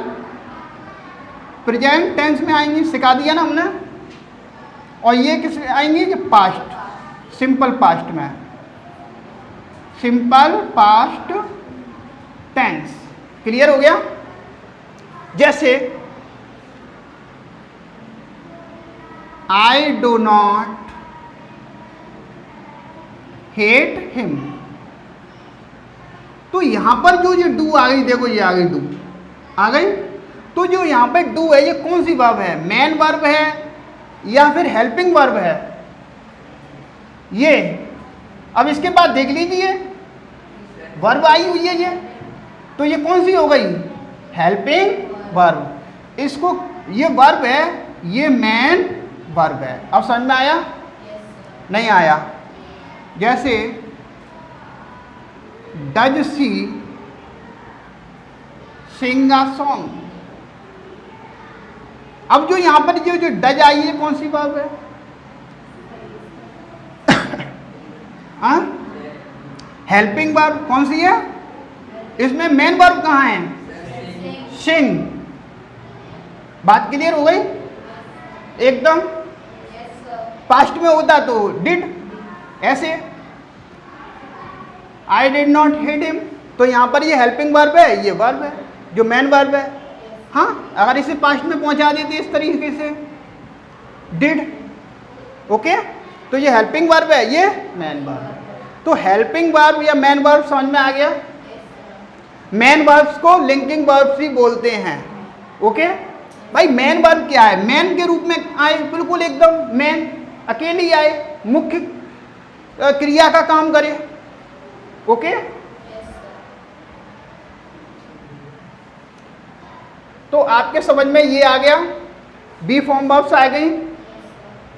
प्रेजेंट टेंस में आएंगी, सिखा दिया ना हमने। और ये किस में आएंगी? ये पास्ट, सिंपल पास्ट में, सिंपल पास्ट टेंस। क्लियर हो गया? जैसे आई डू नॉट हेट हिम। तो यहां पर जो ये डू आ गई, देखो ये आ गई डू आ गई। तो जो यहां पे डू है ये कौन सी वर्ब है? मेन वर्ब है या फिर हेल्पिंग वर्ब है? ये अब इसके बाद देख लीजिए वर्ब आई हुई है ये, तो ये कौन सी हो गई? Helping verb. इसको ये वर्ब है, ये मेन वर्ब है। अब समझ में आया? नहीं आया? जैसे does she Singh a song. अब जो यहां पर जो डज आई है कौन सी वर्ब है? Helping verb. कौन सी है? इसमें मेन वर्ब कहाँ है? सिंग। बात क्लियर हो गई एकदम? पास्ट में होता तो डिड। ऐसे आई डिड नॉट हेट हिम, तो यहां पर ये हेल्पिंग वर्ब है, ये वर्ब है जो मेन वर्ब है। हाँ, अगर इसे पास्ट में पहुंचा देते इस तरीके से डिड, ओके, तो ये हेल्पिंग वर्ब है, ये मेन वर्ब है। तो हेल्पिंग वर्ब या मेन वर्ब समझ में आ गया? मेन वर्ब्स को लिंकिंग वर्ब्स भी बोलते हैं। ओके भाई, मेन वर्ब क्या है? मेन के रूप में आए, बिल्कुल एकदम मेन, अकेली आए, मुख्य क्रिया का काम करे। ओके, तो आपके समझ में ये आ गया। बी फॉर्म वर्ब्स आ गई,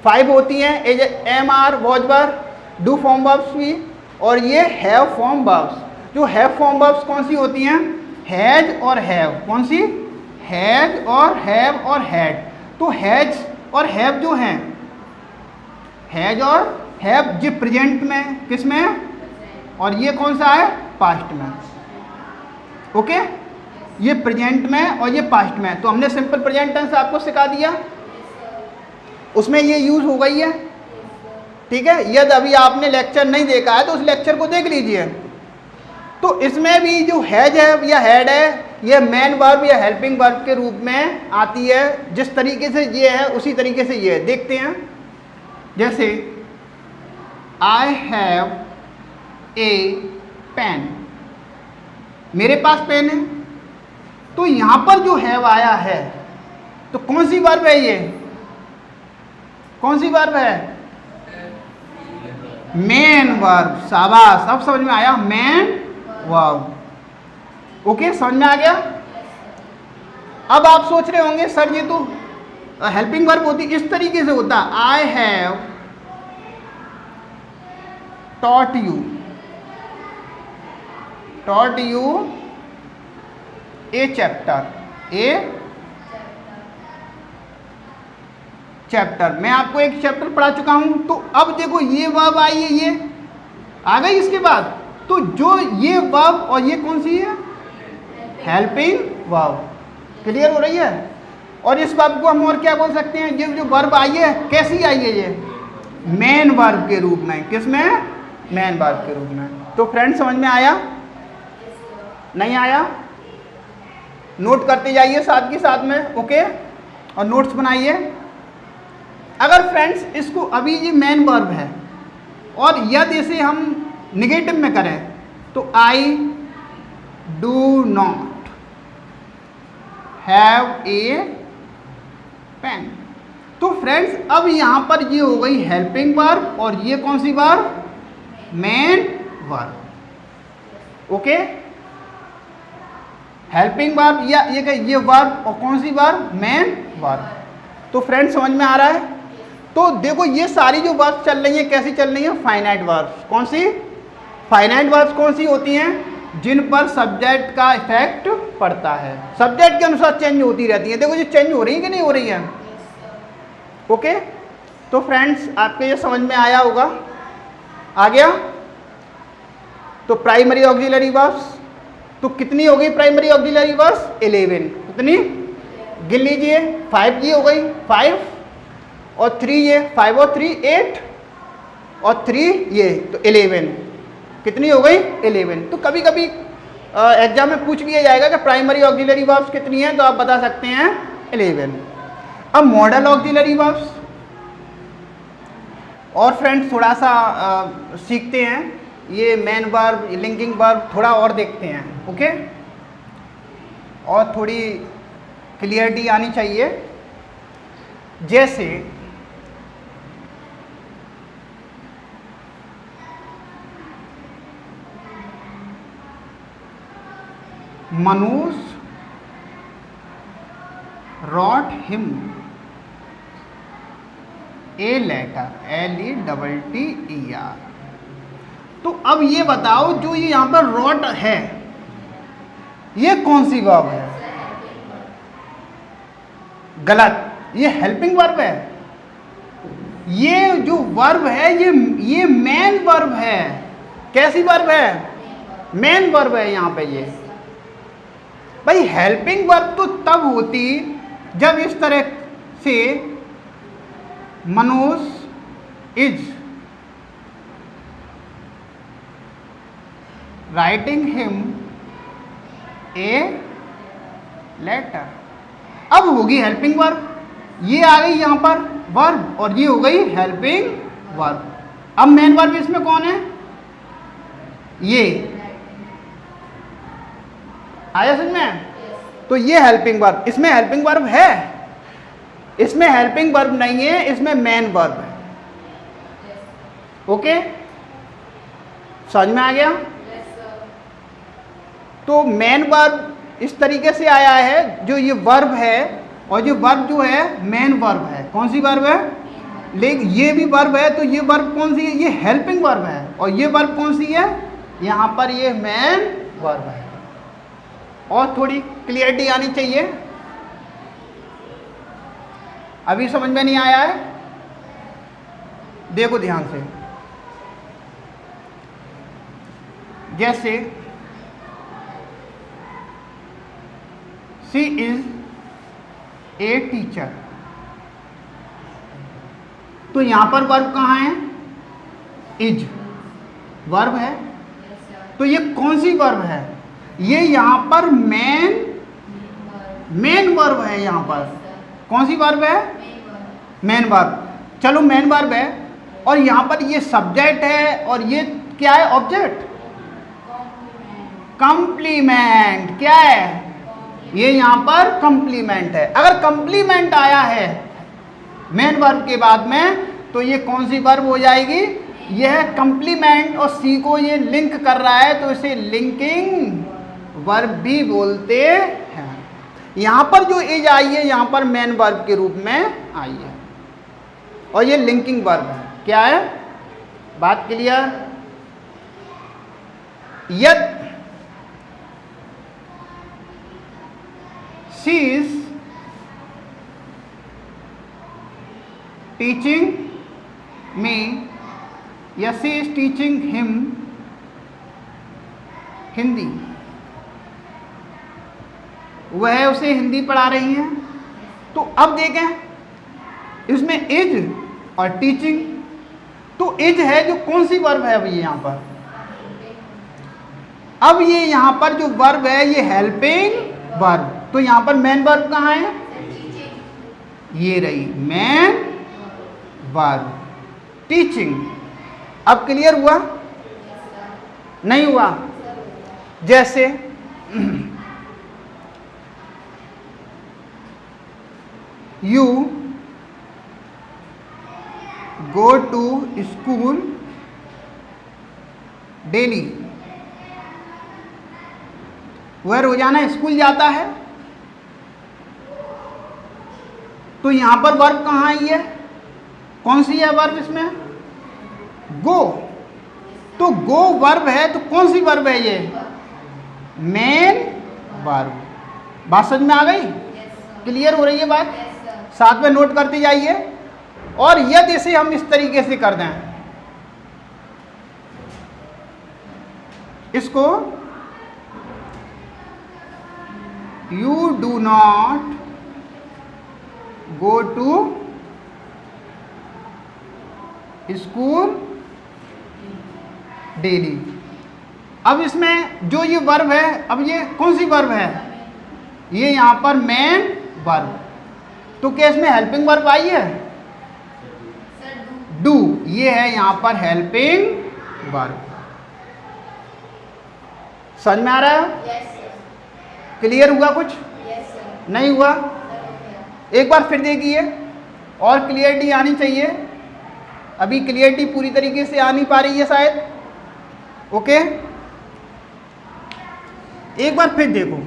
5 होती हैं, as am are was were, do form verbs भी, और ये हैव फॉर्म वर्ब्स। जो हैव फॉर्म वर्ब्स कौन सी होती हैं? हैज और हैव। कौन सी? हैज और हैव और हैड। तो हैज और हैव जो हैं, हैज और हैव ये प्रेजेंट में, किस में? और ये कौन सा है? पास्ट में। ओके, ये प्रेजेंट में और ये पास्ट में। तो हमने सिंपल प्रेजेंट टेंस आपको सिखा दिया, उसमें ये यूज हो गई है। ठीक है, यदि अभी आपने लेक्चर नहीं देखा है तो उस लेक्चर को देख लीजिए। तो इसमें भी जो हैज है या हैड है, ये मेन वर्ब या हेल्पिंग वर्ब के रूप में आती है। जिस तरीके से ये है उसी तरीके से ये है। देखते हैं, जैसे आई हैव ए पेन, मेरे पास पेन है। तो यहां पर जो हैव आया है तो कौन सी वर्ब है? ये कौन सी वर्ब है? Main verb. शाबाश, अब समझ में आया, मेन वर्ब। ओके, समझ में आ गया? अब आप सोच रहे होंगे सर ये तो हेल्पिंग वर्ब होती, इस तरीके से होता, I have taught you a chapter. मैं आपको एक चैप्टर पढ़ा चुका हूं। तो अब देखो ये वर्ब आई है, ये आ गई इसके बाद। तो जो ये वर्ब और ये कौन सी है? Helping verb. क्लियर हो रही है? और इस वर्ब को हम और क्या बोल सकते हैं? ये जो वर्ब आई है कैसी आई है? ये मेन वर्ब के रूप में। किस में? मेन वर्ब के रूप में। तो फ्रेंड्स समझ में आया? नहीं आया? नोट करते जाइए साथ के साथ में, ओके, और नोट्स बनाइए। अगर फ्रेंड्स इसको अभी ये मेन वर्ब है और यदि इसे हम निगेटिव में करें तो I do not have a pen. तो फ्रेंड्स अब यहां पर ये हो गई हेल्पिंग वर्ब और ये कौन सी verb? Main verb. Okay, helping verb या ये वर्ब और कौन सी वर्ब? Main verb. तो फ्रेंड्स समझ में आ रहा है? तो देखो ये सारी जो वर्ब्स चल रही हैं कैसी चल रही हैं? Finite verbs. कौन सी? फाइनाइट वर्ब्स कौन सी होती हैं? जिन पर सब्जेक्ट का इफेक्ट पड़ता है, सब्जेक्ट के अनुसार चेंज होती रहती है। देखो ये चेंज हो रही है कि नहीं हो रही है? ओके, तो फ्रेंड्स आपके ये समझ में आया होगा। आ गया? तो प्राइमरी ऑक्सिलरी वर्ब्स तो कितनी हो गई प्राइमरी ऑक्सिलरी वर्ब्स? 11। कितनी? गिन लीजिए। 5 ये हो गई, 5 और 3 ये, 5 और 3 8 और 3 ये, तो 11। कितनी हो गई? 11। तो कभी कभी एग्जाम में पूछ लिया जाएगा कि प्राइमरी ऑक्सिलरी वर्ब्स कितनी हैं, तो आप बता सकते हैं 11। अब मॉडल ऑक्सिलरी वर्ब्स और फ्रेंड्स थोड़ा सा सीखते हैं। ये मेन वर्ब, लिंकिंग वर्ब थोड़ा और देखते हैं, ओके, और थोड़ी क्लियरिटी आनी चाहिए। जैसे Manoj wrote him a letter, LETTER। तो अब ये बताओ जो ये यहां पर wrote है ये कौन सी वर्ब है? गलत, ये हेल्पिंग वर्ब है। ये जो वर्ब है ये मेन वर्ब है। कैसी वर्ब है? मेन वर्ब है यहां पे ये। भाई हेल्पिंग वर्ब तो तब होती जब इस तरह से Manoj is writing him a letter. अब होगी हेल्पिंग वर्ब, ये आ गई यहां पर वर्ब और ये हो गई हेल्पिंग वर्ब। अब मेन वर्ब इसमें कौन है? ये आया समझ में? तो ये हेल्पिंग वर्ब, इसमें हेल्पिंग वर्ब है, इसमें हेल्पिंग वर्ब नहीं है, इसमें मेन वर्ब है। ओके, समझ में आ गया? तो मेन वर्ब इस तरीके से आया है, जो ये वर्ब है और जो वर्ब जो है मेन वर्ब है। कौन सी वर्ब है? लेकिन ये भी वर्ब है, तो ये वर्ब कौन सी है? ये हेल्पिंग वर्ब है। और ये वर्ब कौन सी है? यहां पर ये मेन वर्ब है। और थोड़ी क्लियरिटी आनी चाहिए। अभी समझ में नहीं आया है? देखो ध्यान से। जैसे शी इज ए टीचर, तो यहां पर वर्ब कहां है? इज वर्ब है। तो ये कौन सी वर्ब है? ये यहां पर मेन वर्ब है। यहां पर कौन सी वर्ब है? Main verb. चलो मेन वर्ब है और यहां पर ये सब्जेक्ट है और ये क्या है? ऑब्जेक्ट। कंप्लीमेंट। क्या है? ये यहां पर कंप्लीमेंट है। अगर कंप्लीमेंट आया है मेन वर्ब के बाद में तो ये कौन सी वर्ब हो जाएगी? यह कंप्लीमेंट और सी को ये लिंक कर रहा है तो इसे लिंकिंग वर्ब भी बोलते हैं। यहां पर जो इज आई है यहां पर मेन वर्ब के रूप में आई है और ये लिंकिंग वर्ब है। क्या है? बात क्लियर? यद शी इज टीचिंग मी या she is teaching him Hindi, वह उसे हिंदी पढ़ा रही हैं। तो अब देखें इसमें इज और टीचिंग तो इज है जो कौन सी वर्ब है अब ये यहाँ पर? अब ये यहाँ पर जो वर्ब है ये हेल्पिंग वर्ब, तो यहाँ पर मेन वर्ब कहाँ है? ये रही मेन वर्ब, टीचिंग। अब क्लियर हुआ? नहीं हुआ? जैसे you go to school daily, वह रोजाना स्कूल जाता है। तो यहां पर वर्ब कहाँ आई है? कौन सी है वर्ब इसमें? गो। तो गो वर्ब है, तो कौन सी वर्ब है ये? Main verb. बात समझ में आ गई? क्लियर हो रही है बात? साथ में नोट करते जाइए। और यदि इसे हम इस तरीके से कर दें, इसको you do not go to school daily. अब इसमें जो ये वर्ब है, अब ये कौन सी वर्ब है? ये यहां पर मेन वर्ब। तो क्या इसमें हेल्पिंग वर्ब आई है? डू। ये है यहां पर हेल्पिंग वर्ब। समझ में आ रहा है? क्लियर हुआ कुछ? नहीं हुआ? एक बार फिर देखिए, और क्लियरिटी आनी चाहिए। अभी क्लियरिटी पूरी तरीके से आ नहीं पा रही है शायद। ओके, एक बार फिर देखो।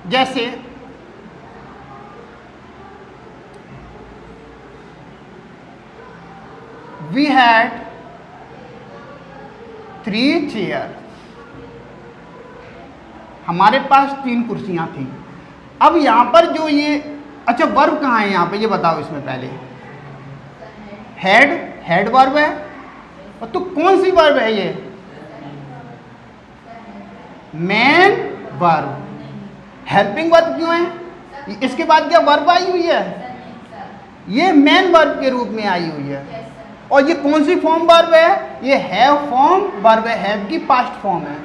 जैसे वी हैड 3 चेयर, हमारे पास 3 कुर्सियां थी। अब यहां पर जो ये, अच्छा वर्ब कहाँ है यहाँ पे ये बताओ इसमें पहले? हेड, हेड वर्ब है। तो कौन सी वर्ब है ये? Main verb. हेल्पिंग वर्ब क्यों है? इसके बाद क्या वर्ब आई हुई है? ये मेन वर्ब के रूप में आई हुई है। और ये कौन सी फॉर्म वर्ब है? ये हैव फॉर्म वर्ब है, हैव की पास्ट फॉर्म है।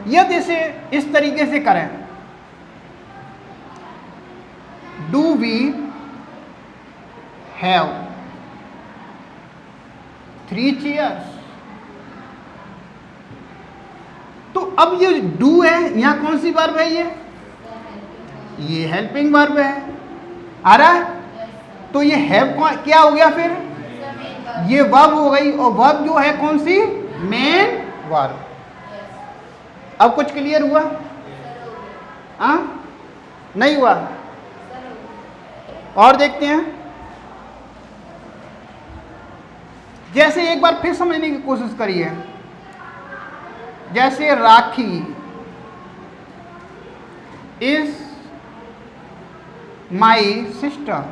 यदि इसे इस तरीके से करें, डू वी हैव 3 चेयर्स, तो अब ये डू है, यहां कौन सी वर्ब है? ये हेल्पिंग वर्ब है। आ रहा है? तो ये हैव क्या हो गया फिर? ये वर्ब हो गई। और वर्ब जो है कौन सी? Main verb. अब कुछ क्लियर हुआ? नहीं हुआ? और देखते हैं। जैसे एक बार फिर समझने की कोशिश करिए। जैसे राखी इज माई सिस्टर,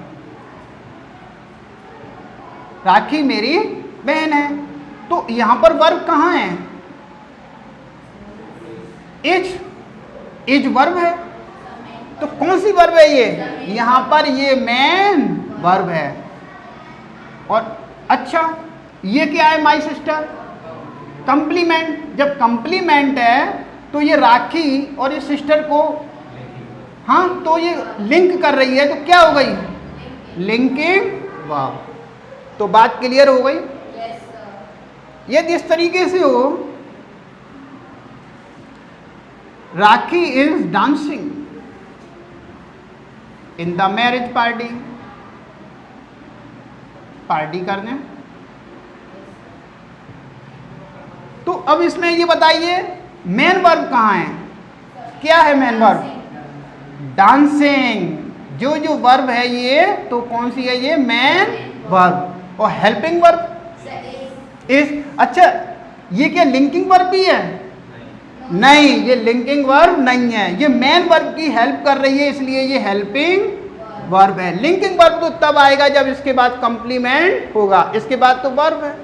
राखी मेरी बहन है। तो यहां पर वर्ब कहां है? इज वर्ब है। तो कौन सी वर्ब है ये? यहां पर ये मेन वर्ब है। और अच्छा, ये क्या है? My sister, complement. जब कंप्लीमेंट है तो ये राखी और ये सिस्टर को, हाँ, तो ये लिंक कर रही है। तो क्या हो गई? Linking verb. तो बात क्लियर हो गई? यदि इस तरीके से हो, Rakhi is dancing in the marriage party, party करने। तो अब इसमें ये बताइए मेन वर्ब कहाँ है? क्या है मेन वर्ब? डांसिंग। जो वर्ब है ये, तो कौन सी है ये? Main verb. और हेल्पिंग वर्ब इज। अच्छा, ये क्या लिंकिंग वर्ब भी है? नहीं, ये लिंकिंग वर्ब नहीं है। ये मेन वर्ब की हेल्प कर रही है, इसलिए ये हेल्पिंग वर्ब है। लिंकिंग वर्ब तो तब आएगा जब इसके बाद कंप्लीमेंट होगा, इसके बाद तो वर्ब है।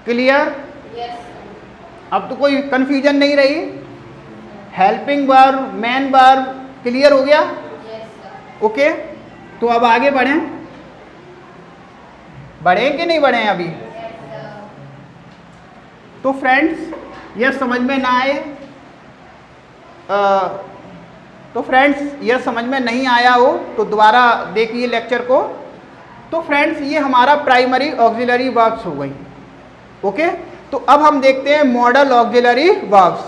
क्लियर? अब तो कोई कंफ्यूजन नहीं रही। Helping verb, main verb, clear हो गया? ओके, तो अब आगे बढ़ें कि नहीं बढ़ें अभी? तो फ्रेंड्स यह समझ में ना आए तो फ्रेंड्स यह समझ में नहीं आया हो तो दोबारा देखिए लेक्चर को। तो फ्रेंड्स ये हमारा प्राइमरी ऑक्सिलरी वर्ब्स हो गई। ओके, तो अब हम देखते हैं मॉडल ऑक्सिलरी वर्ब्स।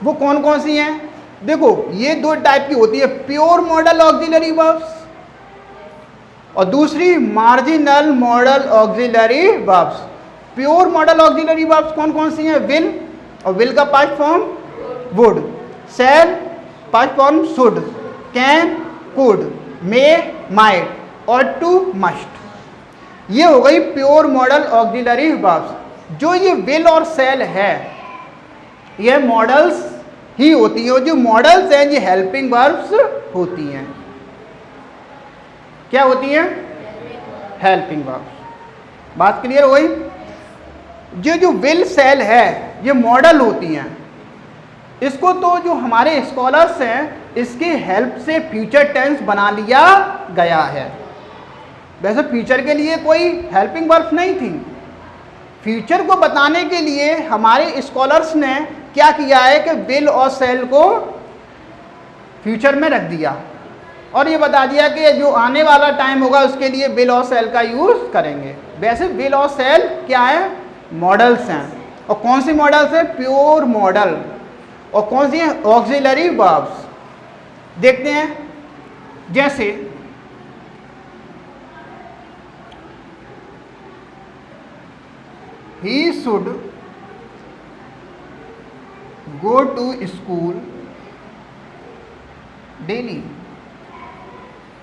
वो कौन कौन सी हैं? देखो ये दो टाइप की होती है, प्योर मॉडल ऑक्सिलरी वर्ब्स और दूसरी marginal modal auxiliary verbs. Pure modal auxiliary verbs कौन कौन सी हैं? विल, और विल का past form would, shall past form should, can could, may might और टू मस्ट। ये हो गई प्योर मॉडल ऑक्सिलरी वर्ब्स। जो ये विल और शैल है ये मॉडल्स ही होती हैं, जो मॉडल्स हैं ये हेल्पिंग वर्ब्स होती हैं। क्या होती हैं? Helping verbs. बात क्लियर हो गई? जो विल शैल है ये मॉडल होती हैं। इसको तो जो हमारे स्कॉलर्स हैं इसकी हेल्प से फ्यूचर टेंस बना लिया गया है। वैसे फ्यूचर के लिए कोई हेल्पिंग वर्ब्स नहीं थी। फ्यूचर को बताने के लिए हमारे स्कॉलर्स ने क्या किया है कि विल और शैल को फ्यूचर में रख दिया और ये बता दिया कि जो आने वाला टाइम होगा उसके लिए विल और शैल का यूज़ करेंगे। वैसे विल और शैल क्या है? मॉडल्स हैं। और कौन सी मॉडल्स हैं? Pure modal. और कौन सी हैं? Auxiliary verbs. देखते हैं, जैसे he should go to school daily.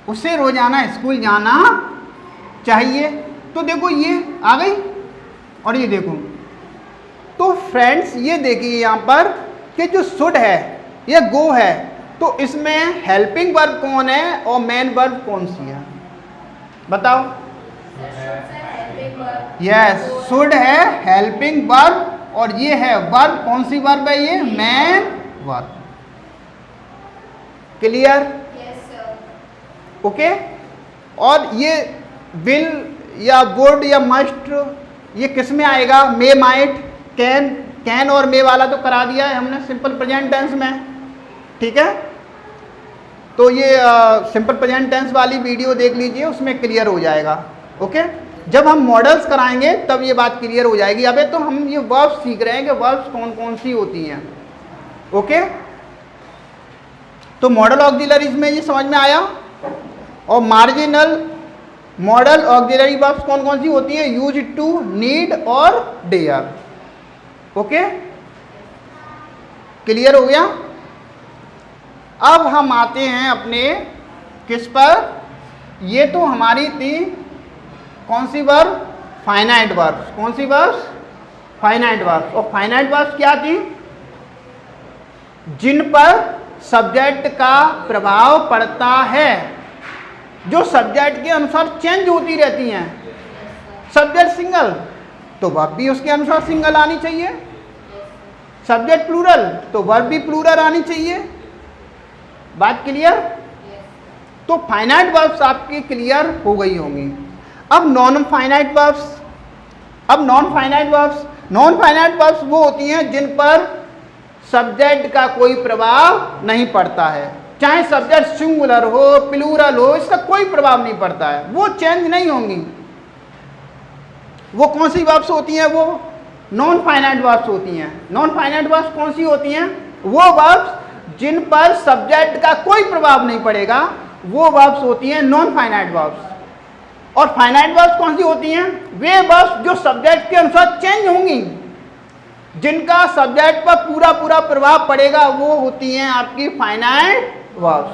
उसे रोजाना स्कूल जाना चाहिए। तो देखो ये आ गई और ये देखो। तो फ्रेंड्स ये देखिए यहाँ पर कि जो शुड है ये गो है, तो इसमें हेल्पिंग वर्ब कौन है और मेन वर्ब कौन सी है? बताओ। यस, शुड है हेल्पिंग वर्ब और ये है वर्ब। कौन सी वर्ब है ये? Main verb. क्लियर? ओके। और ये विल या वुड या मस्ट ये किस में आएगा? मे माइट, कैन और मे वाला तो करा दिया है हमने सिंपल प्रेजेंट टेंस में, ठीक है। तो ये सिंपल प्रेजेंट टेंस वाली वीडियो देख लीजिए, उसमें क्लियर हो जाएगा। ओके, जब हम मॉडल्स कराएंगे तब ये बात क्लियर हो जाएगी। अबे तो हम ये वर्ब्स सीख रहे हैं कि वर्ब्स कौन कौन सी होती हैं। ओके, तो मॉडल ऑक्सिलरीज में ये समझ में आया। और मार्जिनल मॉडल ऑक्सिलरी वर्ब्स कौन कौन सी होती हैं? यूज टू, नीड और डेयर। ओके, क्लियर हो गया। अब हम आते हैं अपने किस पर? ये तो हमारी थी कौन सी वर्ब? Finite verbs. कौन सी वर्ब्स? Finite verbs. और फाइनाइट वर्ब्स क्या थी? जिन पर सब्जेक्ट का प्रभाव पड़ता है, जो सब्जेक्ट के अनुसार चेंज होती रहती हैं। सब्जेक्ट सिंगल तो वर्ब भी उसके अनुसार सिंगल आनी चाहिए, सब्जेक्ट प्लूरल तो वर्ब भी प्लूरल आनी चाहिए। बात क्लियर? तो फाइनाइट वर्ब्स आपकी क्लियर हो गई होंगी। अब नॉन फाइनाइट वर्ब्स। अब नॉन फाइनाइट वर्ब्स वो होती हैं जिन पर सब्जेक्ट का कोई प्रभाव नहीं पड़ता है, चाहे सब्जेक्ट सिंगुलर हो प्लूरल हो, इसका कोई प्रभाव नहीं पड़ता है, वो चेंज नहीं होंगी। वो कौन सी वर्ब्स होती हैं? वो नॉन फाइनाइट वर्ब्स होती हैं। नॉन फाइनाइट वर्ब्स कौन सी होती हैं? वो वर्ब्स जिन पर सब्जेक्ट का कोई प्रभाव नहीं पड़ेगा, वो वर्ब्स होती हैं नॉन फाइनाइट वर्ब्स। और फाइनाइट वर्ब्स कौन सी होती हैं? वे वर्ब्स जो सब्जेक्ट के अनुसार चेंज होंगी, जिनका सब्जेक्ट पर पूरा पूरा प्रभाव पड़ेगा, वो होती हैं आपकी फाइनाइट वर्ब्स।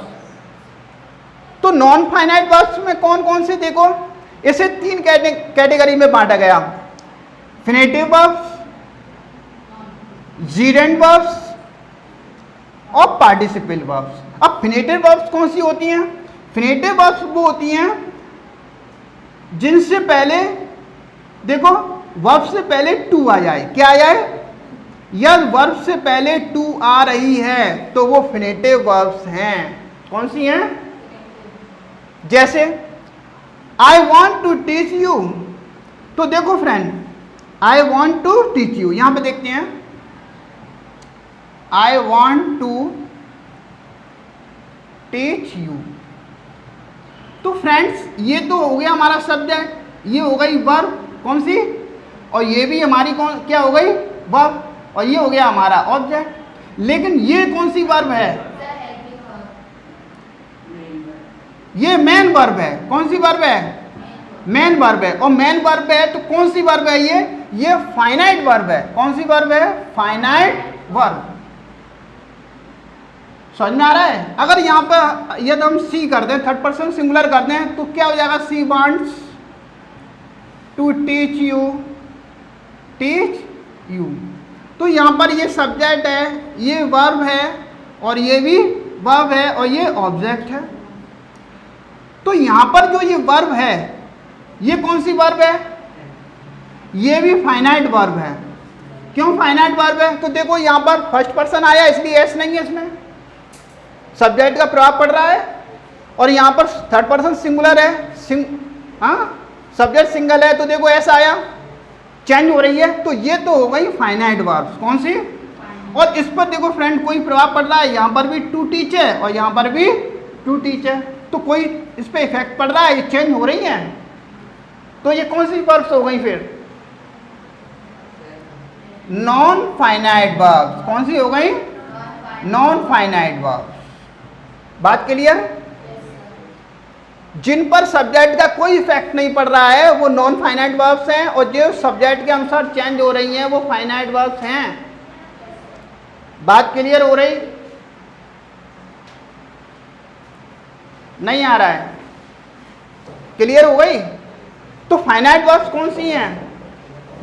तो नॉन फाइनाइट वर्ब्स में कौन कौन से? देखो, इसे तीन कैटेगरी में बांटा गया: फिनेटिव वर्ब्स, जीरेंट वर्ब्स और पार्टिसिपल वर्ब्स। अब फिनेटिव वर्ब्स कौन सी होती हैं? फिनेटिव वर्ब्स वो होती हैं जिनसे पहले, देखो, वर्ब से पहले टू आ जाए। क्या आ जाए? यदि वर्ब से पहले टू आ रही है तो वो फिनेटिव वर्ब्स हैं। कौन सी हैं? जैसे I want to teach you, तो देखो friend, I want to teach you, यहां पे देखते हैं, I want to teach you. तो फ्रेंड्स ये तो हो गया हमारा सब्जेक्ट, ये हो गई वर्ब, कौन सी, और ये भी हमारी कौन क्या हो गई, वर्ब, और ये हो गया हमारा ऑब्जेक्ट। लेकिन ये कौन सी वर्ब है? ये मेन वर्ब है। कौन सी वर्ब है? मेन वर्ब है। और मेन वर्ब है तो कौन सी वर्ब है ये फाइनाइट वर्ब है। कौन सी वर्ब है? Finite verb. समझ में आ रहा है? अगर यहाँ पर यदि हम सी कर दें, थर्ड पर्सन सिंगुलर कर दें, तो क्या हो जाएगा? She wants to teach you, teach you. तो यहाँ पर ये सब्जेक्ट है, ये वर्ब है, और ये भी वर्ब है, और ये ऑब्जेक्ट है। तो यहाँ पर जो ये वर्ब है, ये कौन सी वर्ब है? ये भी फाइनाइट वर्ब है। क्यों फाइनाइट वर्ब है? तो देखो यहाँ पर फर्स्ट पर्सन आया इसलिए एस नहीं है, इसमें सब्जेक्ट का प्रभाव पड़ रहा है, और यहाँ पर थर्ड पर्सन सिंगुलर है, सब्जेक्ट सिंगल है, तो देखो एस आया, चेंज हो रही है, तो ये तो हो गई फाइनाइट वर्ब्स। कौन सी? और इस पर देखो फ्रेंड कोई प्रभाव पड़ रहा है, यहाँ पर भी टू टीच है और यहाँ पर भी टू टीच है, तो कोई इस पर इफेक्ट पड़ रहा है, ये चेंज हो रही है, तो ये कौन सी वर्ब्स हो गई? फिर नॉन फाइनाइट वर्ब्स। कौन सी हो गई? Non finite verbs. बात क्लियर? जिन पर सब्जेक्ट का कोई इफेक्ट नहीं पड़ रहा है वो नॉन फाइनाइट वर्ब्स हैं, और जो सब्जेक्ट के अनुसार चेंज हो रही हैं वो फाइनाइट वर्ब्स हैं। बात क्लियर हो रही? नहीं आ रहा है? क्लियर हो गई? तो फाइनाइट वर्ब्स कौन सी हैं?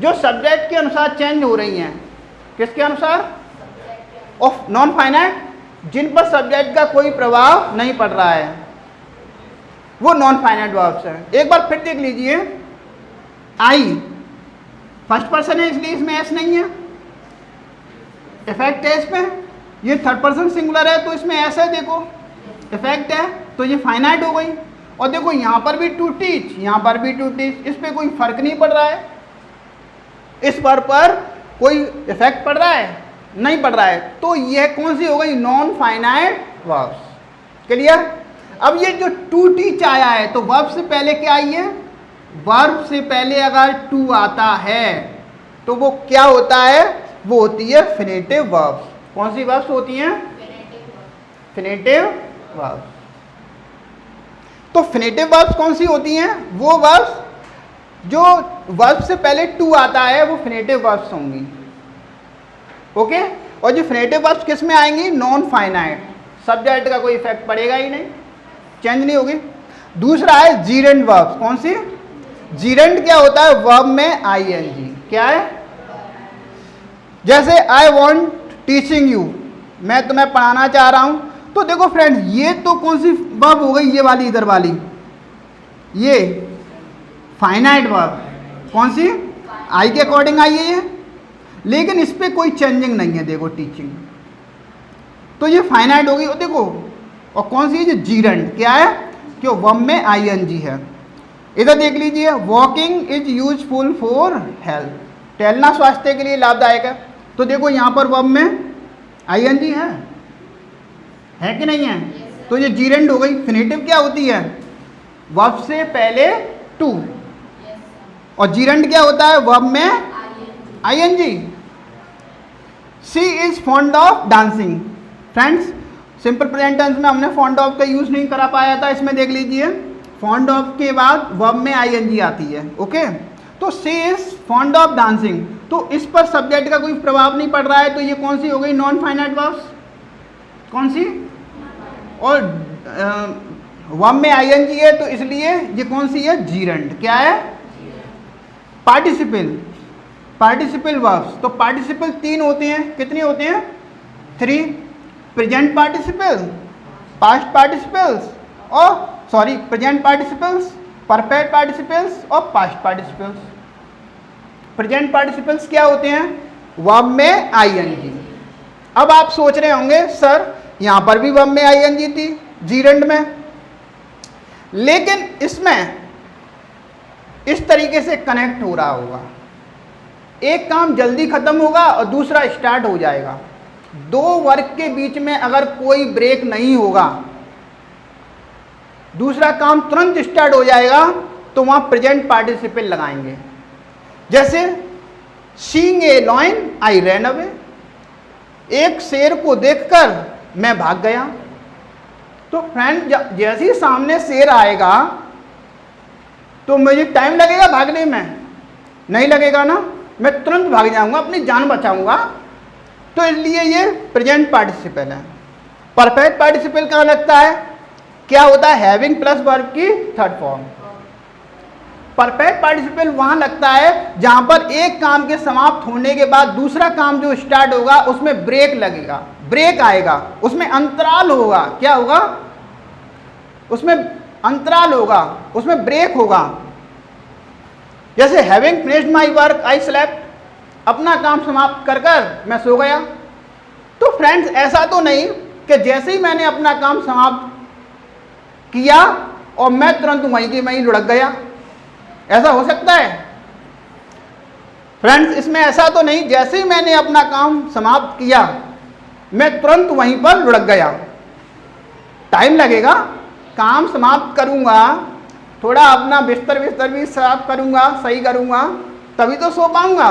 जो सब्जेक्ट के अनुसार चेंज हो रही हैं। किसके अनुसार? ऑफ नॉन फाइनाइट, जिन पर सब्जेक्ट का कोई प्रभाव नहीं पड़ रहा है, वो नॉन फाइनाइट वर्ब्स हैं। एक बार फिर देख लीजिए, आई फर्स्ट पर्सन है इसलिए इसमें एस नहीं है, इफेक्ट है इसमें, ये थर्ड पर्सन सिंगुलर है तो इसमें एस है, देखो इफेक्ट है, तो ये फाइनाइट हो गई। और देखो यहाँ पर भी टू टीच, यहाँ पर भी टू टीच, इस पर कोई फर्क नहीं पड़ रहा है, इस पर कोई इफेक्ट पड़ रहा है? नहीं पड़ रहा है, तो यह कौन सी हो गई? Non finite verbs. क्लियर? अब ये जो टू टीच आया है, तो वर्ब से पहले क्या आई है? वर्ब से पहले अगर टू आता है तो वो क्या होता है? वो होती है फिनेटिव वर्ब्स। कौन सी वर्ब्स होती हैं? फिनेटिव वर्ब्स। तो फिनेटिव वर्ब्स कौन सी होती हैं? वो वर्ब्स जो वर्ब से पहले टू आता है वो फिनेटिव वर्ब्स होंगी। ओके? और जो फिनेटिव वर्ब्स किस में आएंगी? नॉन फाइनाइट, सब्जेक्ट का कोई इफेक्ट पड़ेगा ही नहीं, चेंज नहीं होगी। दूसरा है जीरेंट वर्ब्स। कौन सी? जीरेंट क्या होता है? वर्ब में आईएनजी। क्या है? जैसे आई वांट टीचिंग यू, मैं तुम्हें पढ़ाना चाह रहा हूं, तो देखो फ्रेंड ये तो कौन सी वर्ब हो गई? ये वाली, इधर वाली, ये फाइनाइट वर्ब। कौन सी? आई के अकॉर्डिंग आई है ये, लेकिन इस पर कोई चेंजिंग नहीं है, देखो टीचिंग, तो ये फाइनाइट होगी। और देखो, और कौन सी है? जो जीरेंट, क्या है? क्यों? वर्ब में आईएनजी है। इधर देख लीजिए, walking is useful for health, टहलना स्वास्थ्य के लिए लाभदायक है, तो देखो यहाँ पर वर्ब में आईएनजी है कि नहीं है? तो ये जीरेंट हो गई। फिनेटिव क्या होती है? वर्ब से पहले टू, और जीरेंट क्या होता है? वर्ब में ING. She is fond of dancing. Friends simple present tense में हमने फॉन्ड ऑफ का यूज नहीं करा पाया था, इसमें देख लीजिए फॉन्ड ऑफ के बाद वर्ब में आईएनजी आती है। ओके? तो she is fond of dancing, तो इस पर सब्जेक्ट का कोई प्रभाव नहीं पड़ रहा है, तो ये कौन सी हो गई? Non finite verbs. कौन सी? और वर्ब में आईएनजी है तो इसलिए ये कौन सी है? जीरेंट। क्या है? Participle, participle verbs. तो पार्टिसिपल तीन होते हैं, कितने होते हैं? 3। प्रेजेंट पार्टिसिपल्स, पास्ट पार्टिसिपल्स, और sorry present participles, perfect participles और पास्ट पार्टिसिपल्स। प्रेजेंट पार्टिसिपल्स क्या होते हैं? वर्ब में आईएनजी। अब आप सोच रहे होंगे सर यहां पर भी वर्ब में आईएनजी थी जीरेंड में, लेकिन इसमें इस तरीके से कनेक्ट हो रहा होगा, एक काम जल्दी खत्म होगा और दूसरा स्टार्ट हो जाएगा। दो वर्ग के बीच में अगर कोई ब्रेक नहीं होगा, दूसरा काम तुरंत स्टार्ट हो जाएगा, तो वहां प्रेजेंट पार्टिसिपल लगाएंगे। जैसे seeing a lion I ran away, एक शेर को देखकर मैं भाग गया। तो फ्रेंड जैसे ही सामने शेर आएगा तो मुझे टाइम लगेगा भागने में? नहीं लगेगा ना, मैं तुरंत भाग जाऊंगा, अपनी जान बचाऊंगा। तो इसलिए ये प्रेजेंट पार्टिसिपल है। परफेक्ट पार्टिसिपल कहाँ लगता है? क्या होता है? हैविंग प्लस वर्ब की थर्ड फॉर्म। परफेक्ट पार्टिसिपल वहां लगता है जहां पर एक काम के समाप्त होने के बाद दूसरा काम जो स्टार्ट होगा उसमें ब्रेक लगेगा, ब्रेक आएगा, उसमें अंतराल होगा। क्या होगा? उसमें अंतराल होगा, उसमें ब्रेक होगा। जैसे having finished my work I slept, अपना काम समाप्त कर कर मैं सो गया। तो फ्रेंड्स ऐसा तो नहीं कि जैसे ही मैंने अपना काम समाप्त किया और मैं तुरंत वहीं के वहीं लुढ़क गया, ऐसा हो सकता है? फ्रेंड्स इसमें ऐसा तो नहीं, जैसे ही मैंने अपना काम समाप्त किया मैं तुरंत वहीं पर लुढ़क गया। टाइम लगेगा, काम समाप्त करूंगा, थोड़ा अपना बिस्तर भी साफ करूंगा, सही करूंगा, तभी तो सो पाऊंगा।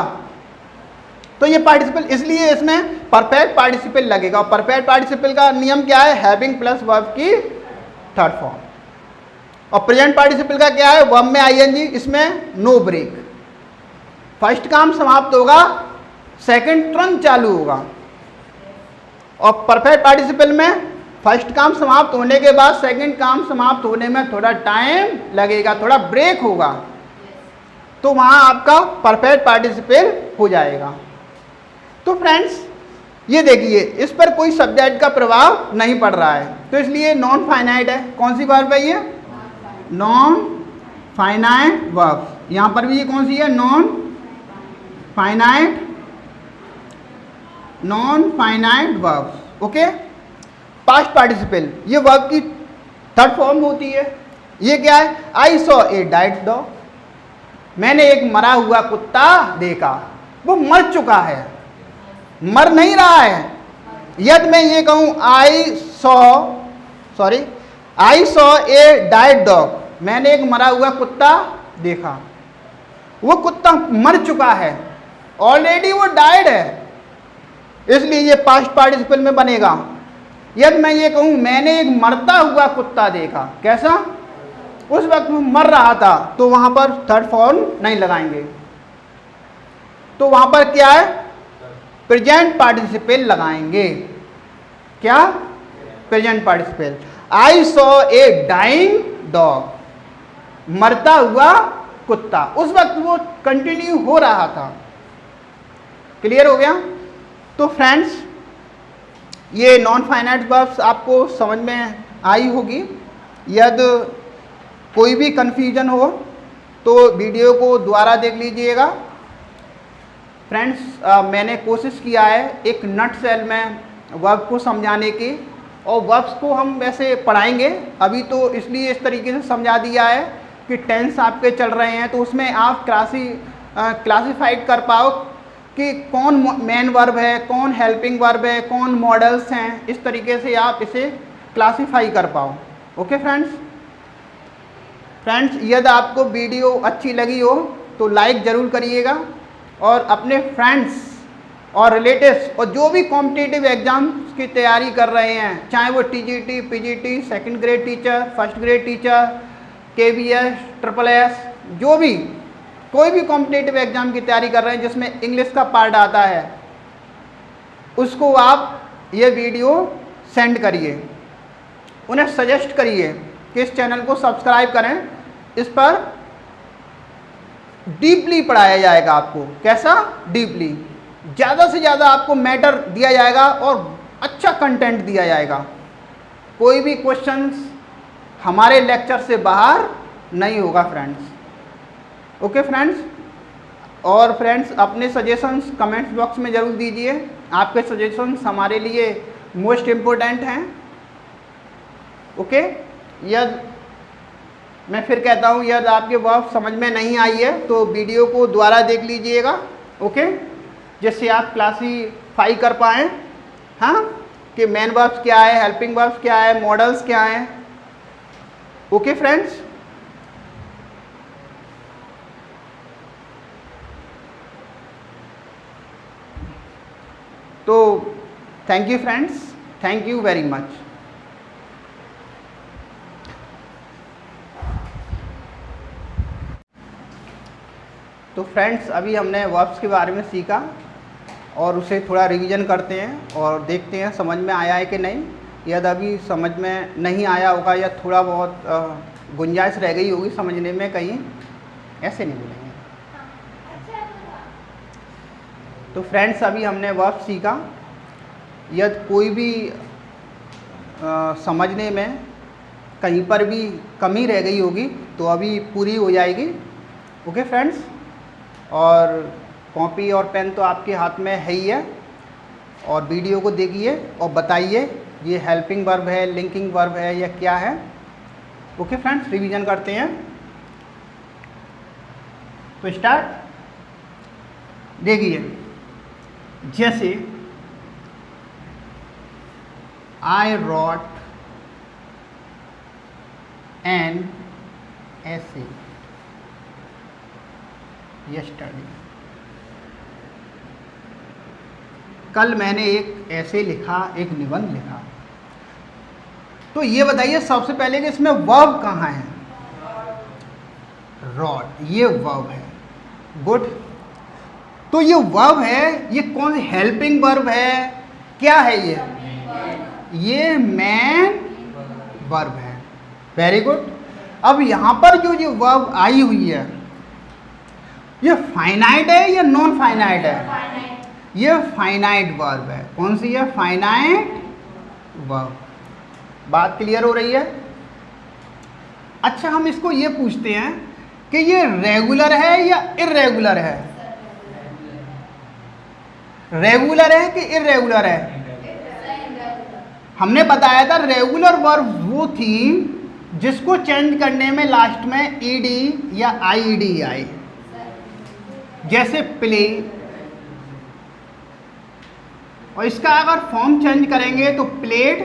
तो ये पार्टिसिपल, इसलिए इसमें परफेक्ट पार्टिसिपल लगेगा। और परफेक्ट पार्टिसिपल का नियम क्या है? हैविंग प्लस वर्ब की थर्ड फॉर्म। और प्रेजेंट पार्टिसिपल का क्या है? वर्ब में आईएनजी, इसमें नो ब्रेक। फर्स्ट काम समाप्त होगा, सेकंड तुरंत चालू होगा। और परफेक्ट पार्टिसिपल में फर्स्ट काम समाप्त होने के बाद सेकंड काम समाप्त होने में थोड़ा टाइम लगेगा, थोड़ा ब्रेक होगा, तो वहां आपका परफेक्ट पार्टिसिपल हो जाएगा। तो फ्रेंड्स ये देखिए, इस पर कोई सब्जेक्ट का प्रभाव नहीं पड़ रहा है, तो इसलिए नॉन फाइनाइट है। कौन सी वर्ब है ये? Non finite verb. यहां पर भी ये कौन सी है? Non finite, non finite verb. Okay. Past participle, ये वर्ब की थर्ड फॉर्म होती है। ये क्या है? आई सॉ ए डेड डॉग, मैंने एक मरा हुआ कुत्ता देखा। वो मर चुका है, मर नहीं रहा है। यदि मैं ये कहूं आई सॉ ए डाइड डॉग, मैंने एक मरा हुआ कुत्ता देखा, वो कुत्ता मर चुका है, ऑलरेडी वो डाइड है, इसलिए ये पास्ट पार्टिसिपल में बनेगा। यदि मैं ये कहूं मैंने एक मरता हुआ कुत्ता देखा, कैसा? उस वक्त वो मर रहा था, तो वहां पर थर्ड फॉर्म नहीं लगाएंगे, तो वहां पर क्या है? प्रेजेंट पार्टिसिपल लगाएंगे। क्या? Present participle. I saw a dying dog, मरता हुआ कुत्ता, उस वक्त वो कंटिन्यू हो रहा था। क्लियर हो गया? तो फ्रेंड्स ये नॉन फाइनाइट वर्ब्स आपको समझ में आई होगी। यदि कोई भी कन्फ्यूजन हो तो वीडियो को दोबारा देख लीजिएगा। फ्रेंड्स मैंने कोशिश किया है एक नटशेल में वर्ब को समझाने की, और वर्ब्स को हम वैसे पढ़ाएंगे अभी, तो इसलिए इस तरीके से समझा दिया है कि टेंस आपके चल रहे हैं तो उसमें आप क्लासीफाइड कर पाओ कि कौन मेन वर्ब है, कौन हेल्पिंग वर्ब है, कौन मॉडल्स हैं। इस तरीके से आप इसे क्लासीफाई कर पाओ। ओके फ्रेंड्स, यदि आपको वीडियो अच्छी लगी हो तो लाइक ज़रूर करिएगा, और अपने फ्रेंड्स और रिलेटिव्स और जो भी कॉम्पिटिटिव एग्ज़ाम्स की तैयारी कर रहे हैं, चाहे वो TGT, PGT, second grade teacher, first grade teacher, KVS, triple S, जो भी कोई भी कॉम्पिटिटिव एग्ज़ाम की तैयारी कर रहे हैं जिसमें इंग्लिश का पार्ट आता है, उसको आप ये वीडियो सेंड करिए, उन्हें सजेस्ट करिए कि इस चैनल को सब्सक्राइब करें। इस पर डीपली पढ़ाया जाएगा आपको। कैसा? डीपली, ज़्यादा से ज़्यादा आपको मैटर दिया जाएगा और अच्छा कंटेंट दिया जाएगा। कोई भी क्वेश्चंस हमारे लेक्चर से बाहर नहीं होगा फ्रेंड्स। ओके फ्रेंड्स, और फ्रेंड्स अपने सजेशंस कमेंट्स बॉक्स में ज़रूर दीजिए। आपके सजेशंस हमारे लिए मोस्ट इम्पोर्टेंट हैं। ओके, यदि मैं फिर कहता हूँ यदि आपके वर्ब समझ में नहीं आई है तो वीडियो को दोबारा देख लीजिएगा। ओके, जिससे आप क्लासीफाई कर पाएँ हाँ कि मेन वर्ब्स क्या है, हेल्पिंग वर्ब्स क्या है, मॉडल्स क्या हैं। ओके फ्रेंड्स, तो thank you friends, thank you very much. तो फ्रेंड्स अभी हमने वर्ब्स के बारे में सीखा और उसे थोड़ा रिवीजन करते हैं और देखते हैं समझ में आया है कि नहीं। यदि अभी समझ में नहीं आया होगा या थोड़ा बहुत गुंजाइश रह गई होगी समझने में, कहीं ऐसे नहीं बोलेंगे। तो फ्रेंड्स अभी हमने वर्ब सीखा। यदि कोई भी समझने में कहीं पर भी कमी रह गई होगी तो अभी पूरी हो जाएगी। ओके फ्रेंड्स, और कॉपी और पेन तो आपके हाथ में है ही है, और वीडियो को देखिए और बताइए ये हेल्पिंग वर्ब है, लिंकिंग वर्ब है या क्या है। ओके फ्रेंड्स, रिवीजन करते हैं। तो स्टार्ट। देखिए, जैसे आई रॉट एन essay yesterday। कल मैंने एक ऐसे लिखा, एक निबंध लिखा। तो ये बताइए सबसे पहले कि इसमें वर्ब कहाँ है? रॉट, ये वर्ब है। गुड। तो ये वर्ब है, ये कौन सी हेल्पिंग वर्ब है? क्या है ये मेन वर्ब है। Very good. अब यहाँ पर जो वर्ब आई हुई है ये फाइनाइट है या नॉन फाइनाइट है? ये फाइनाइट वर्ब है। कौन सी है? Finite verb. बात क्लियर हो रही है? अच्छा, हम इसको ये पूछते हैं कि ये रेगुलर है या इर्रेगुलर है? रेगुलर है कि इर्रेगुलर है? हमने बताया था रेगुलर वर्ब वो थी जिसको चेंज करने में लास्ट में ईडी या आईडी आए, जैसे प्ले। और इसका अगर फॉर्म चेंज करेंगे तो प्लेड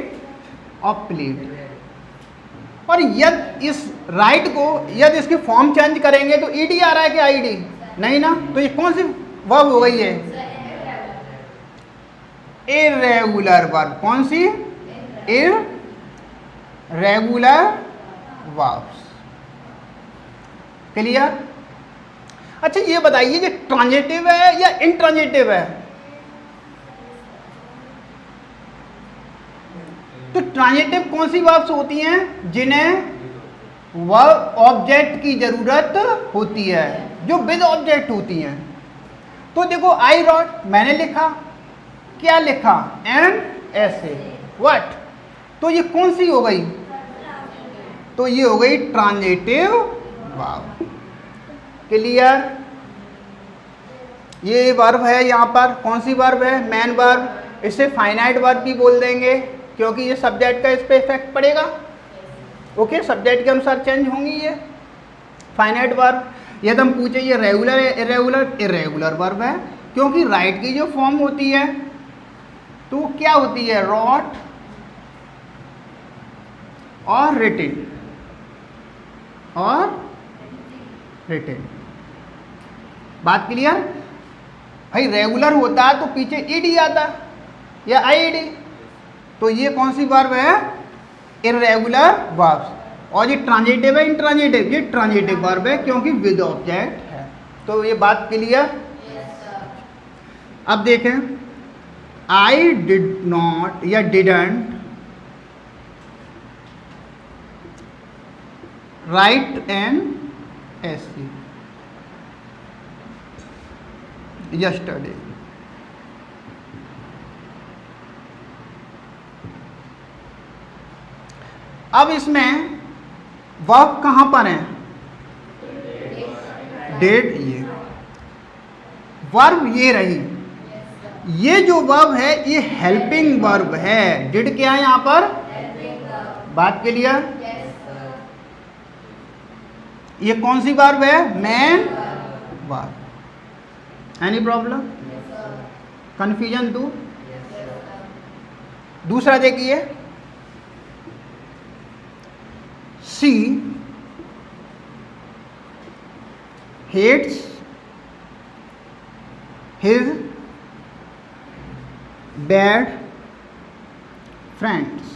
और प्लेड। और यदि इस राइट को यदि इसकी फॉर्म चेंज करेंगे तो ईडी आ रहा है कि आईडी? नहीं ना। तो ये कौन सी वर्ब हो गई है? Irregular verb. कौन सी? Irregular verbs. क्लियर? अच्छा, ये बताइए ये ट्रांजिटिव है या इंट्रांजिटिव है? तो ट्रांजिटिव कौन सी वर्ब्स होती हैं? जिन्हें वर्ब ऑब्जेक्ट की जरूरत होती है, जो विद ऑब्जेक्ट होती हैं। तो देखो, आई रॉट, मैंने लिखा। क्या लिखा? एन ऐसे। व्हाट? तो ये कौन सी हो गई? तो ये हो गई ट्रांजिटिव वर्ब। क्लियर? ये वर्ब है यहाँ पर। कौन सी वर्ब है? Main verb. इसे फाइनाइट वर्ब भी बोल देंगे क्योंकि ये सब्जेक्ट का इस पे इफेक्ट पड़ेगा। ओके, सब्जेक्ट के अनुसार चेंज होंगी ये फाइनाइट वर्ब। यदि हम पूछे ये रेगुलर है इर्रेगुलर? इर्रेगुलर वर्ब है, क्योंकि राइट की जो फॉर्म होती है तो वो क्या होती है? रॉट और रिटन और रिटन। बात क्लियर? भाई रेगुलर होता है तो पीछे ईडी आता या आईडी। तो ये कौन सी वर्ब है? Irregular verbs. और ये ट्रांजिटिव है इंट्रांजिटिव? ये ट्रांजिटिव वर्ब है क्योंकि विद ऑब्जेक्ट है। तो ये बात क्लियर? अब देखें, आई डिड नॉट या didn't write an essay yesterday। अब इसमें वर्ब कहां पर है? डेड। ये वर्ब ये रही, ये जो वर्ब है ये हेल्पिंग वर्ब है। डिड क्या है यहाँ पर? बात के लिए ये कौन सी वर्ब है? Main verb. Any problem? Confusion टू? दूसरा देखिए, she hates his bad friends.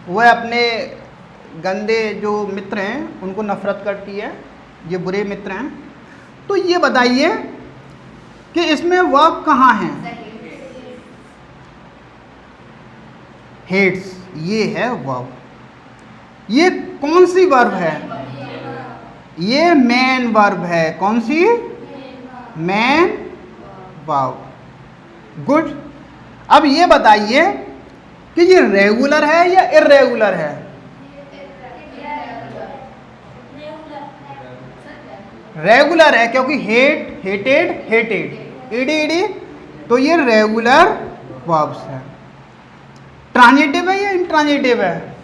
वह अपने गंदे जो मित्र हैं उनको नफरत करती है, ये बुरे मित्र हैं। तो ये बताइए कि इसमें वर्ब कहाँ है? हेट्स ये है वर्ब। ये कौन सी वर्ब है? ये मेन वर्ब है। कौन सी? Main verb. गुड। अब ये बताइए कि ये रेगुलर है या इर्रेगुलर है? रेगुलर है, क्योंकि hate, hated, hated, ED ED, तो ये रेगुलर वर्ब्स है। ट्रांजिटिव है या इंट्रांजिटिव है?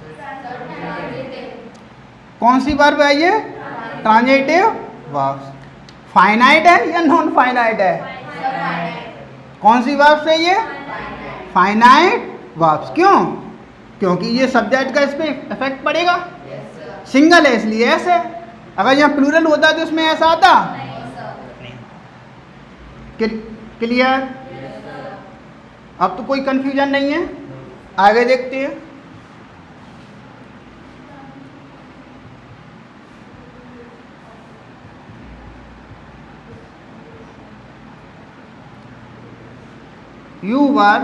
कौन सी वर्ब है ये? Transitive verbs. फाइनाइट है या नॉन फाइनाइट है? कौन सी वर्ब्स है ये? Finite verbs. क्यों? क्योंकि ये सब्जेक्ट का इस पे इफेक्ट पड़ेगा। सिंगल है इसलिए ऐसे, अगर यहाँ प्लूरल होता तो इसमें ऐसा आता। क्लियर? अब तो कोई कंफ्यूजन नहीं है। आगे देखते हैं। You were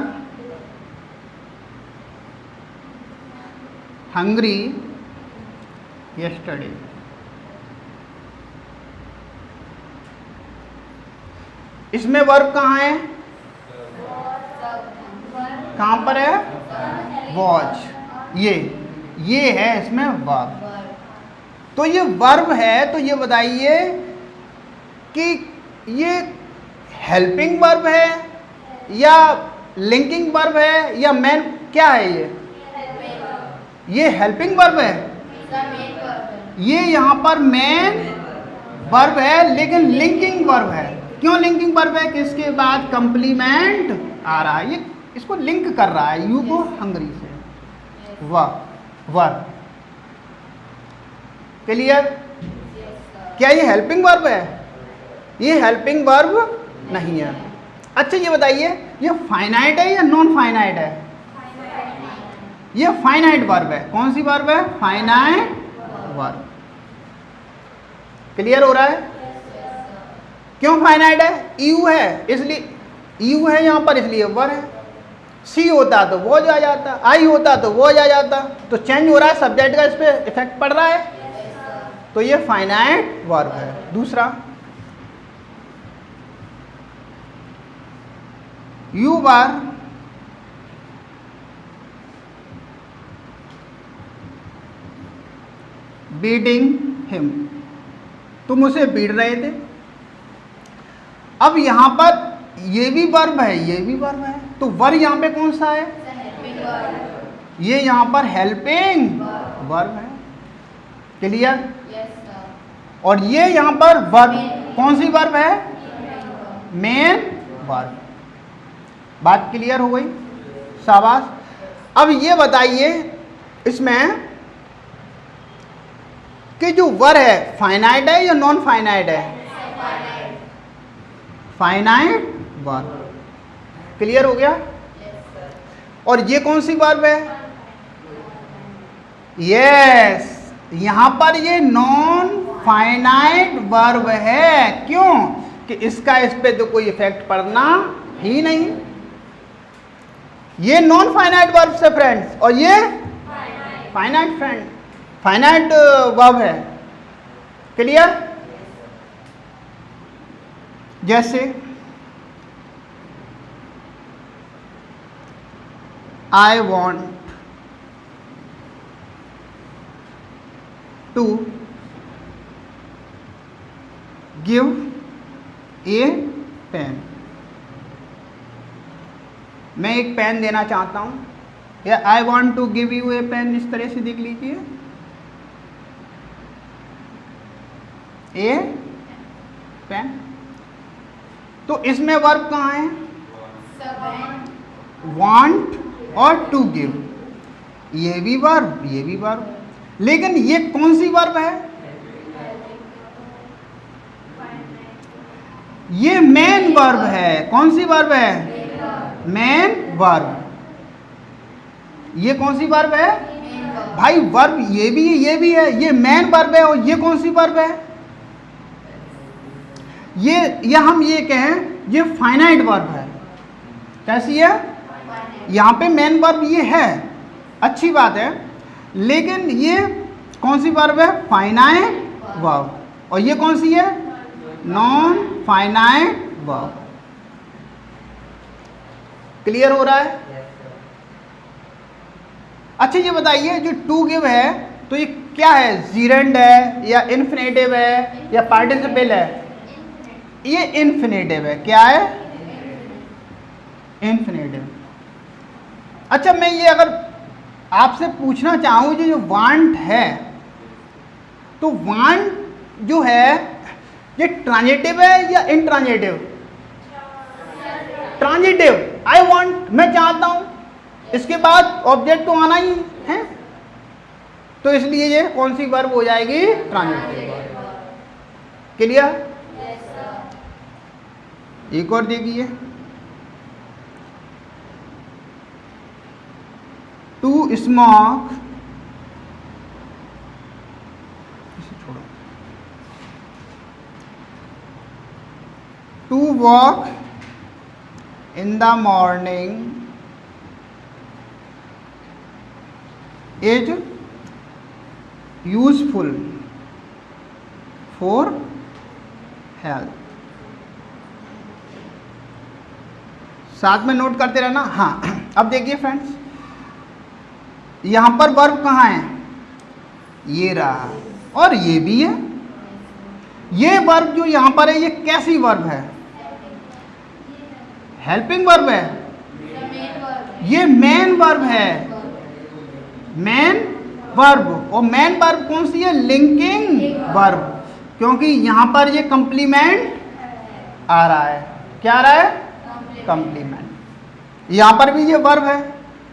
hungry yesterday. इसमें वर्ब कहाँ है? कहाँ पर है? वॉच। ये है इसमें वर्ब। तो ये वर्ब है, तो ये बताइए कि ये हेल्पिंग वर्ब है या लिंकिंग वर्ब है या मेन, क्या है ये हेल्पिंग वर्ब है। ये यहाँ पर मेन वर्ब है, लेकिन लिंकिंग वर्ब है। क्यों लिंकिंग वर्ब है? कि इसके बाद कंप्लीमेंट आ रहा है, ये इसको लिंक कर रहा है यू को हंगरी से। वर्ब। क्लियर? क्या ये हेल्पिंग वर्ब है? ये हेल्पिंग वर्ब नहीं है। अच्छा ये बताइए, ये फाइनाइट है या नॉन फाइनाइट है? ये फाइनाइट वर्ब है। कौन सी वर्ब है? Finite verb. क्लियर हो रहा है? क्यों फाइनाइट है? यू है इसलिए, यू है यहाँ पर इसलिए वर्ब है। सी होता तो वो आ जाता, आई होता तो वो आ जाता। तो चेंज हो रहा है, सब्जेक्ट का इस पे इफेक्ट पड़ रहा है, तो ये फाइनाइट वर्ब है। दूसरा, You were beating him. तुम उसे बीट रहे थे। अब यहां पर ये भी वर्ब है, ये भी वर्ब है, तो वर्ब यहां पे कौन सा है? ये यहां पर हेल्पिंग वर्ब है। क्लियर? और ये यहां पर वर्ब कौन सी वर्ब है? Main verb. बात क्लियर हो गई? शाबाश। अब ये बताइए इसमें कि जो वर्ब है फाइनाइट है या नॉन फाइनाइट है? Finite verb. क्लियर हो गया? और ये कौन सी वर्ब है? यस, यहां पर ये नॉन फाइनाइट वर्ब है। क्यों? कि इसका इस पे तो कोई इफेक्ट पड़ना ही नहीं। ये नॉन फाइनाइट वर्ब से फ्रेंड्स, और ये फाइनाइट फाइनाइट वर्ब है। क्लियर? जैसे I want to give a pen, मैं एक पेन देना चाहता हूँ, या I want to give you a pen, इस तरह से देख लीजिए, ए पेन। तो इसमें वर्ब कहाँ है? वांट और टू गिव, ये भी वर्ब, ये भी वर्ब, लेकिन ये कौन सी वर्ब है? ये मेन वर्ब है। कौन सी वर्ब है? Main verb. ये कौन सी वर्ब है भाई? वर्ब ये भी है, ये भी है, ये मेन वर्ब है, और ये कौन सी वर्ब है? ये, या हम ये कहें ये फाइनाइट वर्ब है। कैसी है? यहाँ पे मेन वर्ब ये है, अच्छी बात है, लेकिन ये कौन सी वर्ब है? Finite verb. और ये कौन सी है? Non finite verb. क्लियर हो रहा है? अच्छा ये बताइए, जो टू गिव है तो ये क्या है? जीरेंड है या इन्फिनेटिव है या पार्टिसिपल है? ये इन्फिनेटिव है। क्या है? इन्फिनेटिव। अच्छा मैं ये अगर आपसे पूछना चाहूँ, जो वांट है, तो वांट जो है ये ट्रांजिटिव है या इंट्रांजिटिव? ट्रांजिटिव। आई वांट, मैं चाहता हूँ, इसके बाद ऑब्जेक्ट तो आना ही है, तो इसलिए ये कौन सी वर्ब हो जाएगी? Transitive verb. क्लियर? एक और देखिए, टू स्मोक, छोड़ो, to walk in the morning is useful for health. साथ में नोट करते रहना। हाँ, अब देखिए फ्रेंड्स, यहां पर वर्ब कहाँ है? ये रहा, और ये भी है। ये वर्ब जो यहां पर है, ये कैसी वर्ब है? हेल्पिंग वर्ब है। ये मेन वर्ब है, मेन वर्ब। और मेन वर्ब कौन सी है? लिंकिंग वर्ब, क्योंकि यहां पर ये कंप्लीमेंट आ रहा है। क्या आ रहा है? कंप्लीमेंट। यहां पर भी ये वर्ब है,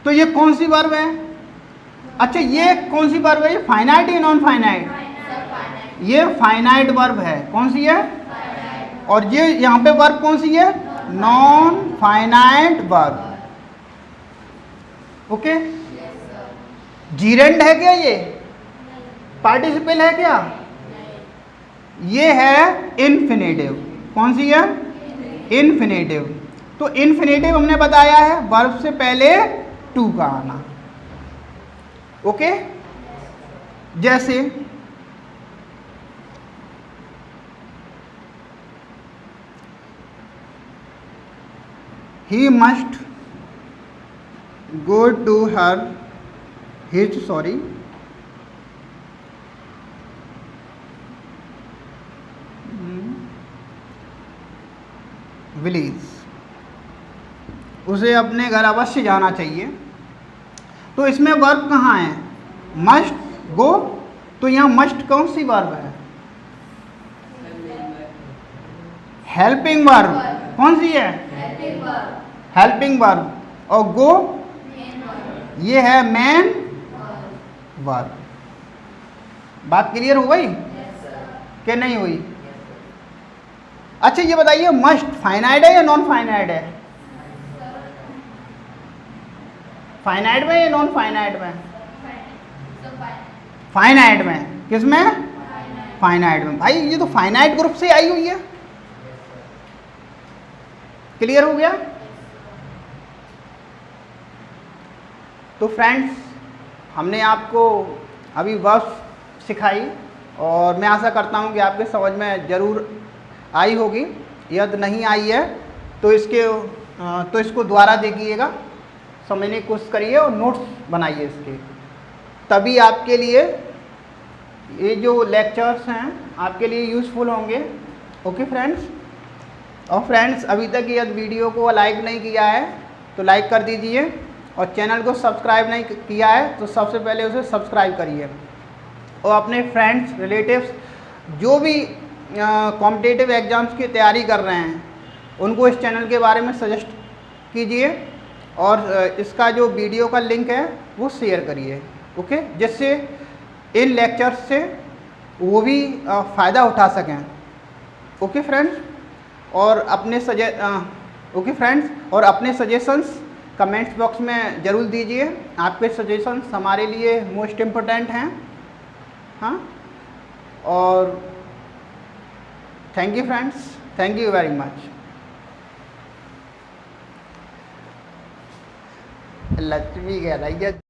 तो ये कौन सी वर्ब है? अच्छा ये कौन सी वर्ब है? ये फाइनाइट या नॉन फाइनाइट? ये फाइनाइट वर्ब है। कौन सी है? और ये यहां पे वर्ब कौन सी है? Non finite verb. ओके, जीरेंड है क्या? ये पार्टिसिपल है क्या? ये है इन्फिनेटिव। कौन सी है? इन्फिनेटिव। तो इन्फिनेटिव हमने बताया है वर्ब से पहले टू का आना। ओके, जैसे he must go to his village, उसे अपने घर अवश्य जाना चाहिए। तो इसमें वर्ब कहाँ है? Must go. तो यहाँ मस्ट कौन सी वर्ब है? Helping verb. कौन सी है? Helping verb. और गो ये है मेन वर्ब। बात क्लियर हो गई कि नहीं हुई? अच्छा ये बताइए, मस्ट फाइनाइट है या नॉन फाइनाइट है? फाइनाइट में या नॉन फाइनाइट में? फाइनाइट में। किस में? फाइनाइट में। भाई ये तो फाइनाइट ग्रुप से आई हुई है। क्लियर हो गया? तो फ्रेंड्स, हमने आपको अभी वर्ब सिखाई, और मैं आशा करता हूं कि आपके समझ में ज़रूर आई होगी। यदि नहीं आई है तो इसको दोबारा देखिएगा, समझने की कोशिश करिए और नोट्स बनाइए इसके, तभी आपके लिए ये जो लेक्चर्स हैं आपके लिए यूज़फुल होंगे। Okay friends. और फ्रेंड्स अभी तक यदि वीडियो को लाइक नहीं किया है तो लाइक कर दीजिए, और चैनल को सब्सक्राइब नहीं किया है तो सबसे पहले उसे सब्सक्राइब करिए, और अपने फ्रेंड्स रिलेटिव्स जो भी कॉम्पिटिटिव एग्ज़ाम्स की तैयारी कर रहे हैं उनको इस चैनल के बारे में सजेस्ट कीजिए, और इसका जो वीडियो का लिंक है वो शेयर करिए, ओके, जिससे इन लेक्चर्स से वो भी फ़ायदा उठा सकें। ओके फ्रेंड्स, और अपने सजेशंस कमेंट्स बॉक्स में ज़रूर दीजिए। आपके सजेशंस हमारे लिए मोस्ट इम्पोर्टेंट हैं। हाँ, और thank you friends, thank you very much. Lakshmi कह रही है।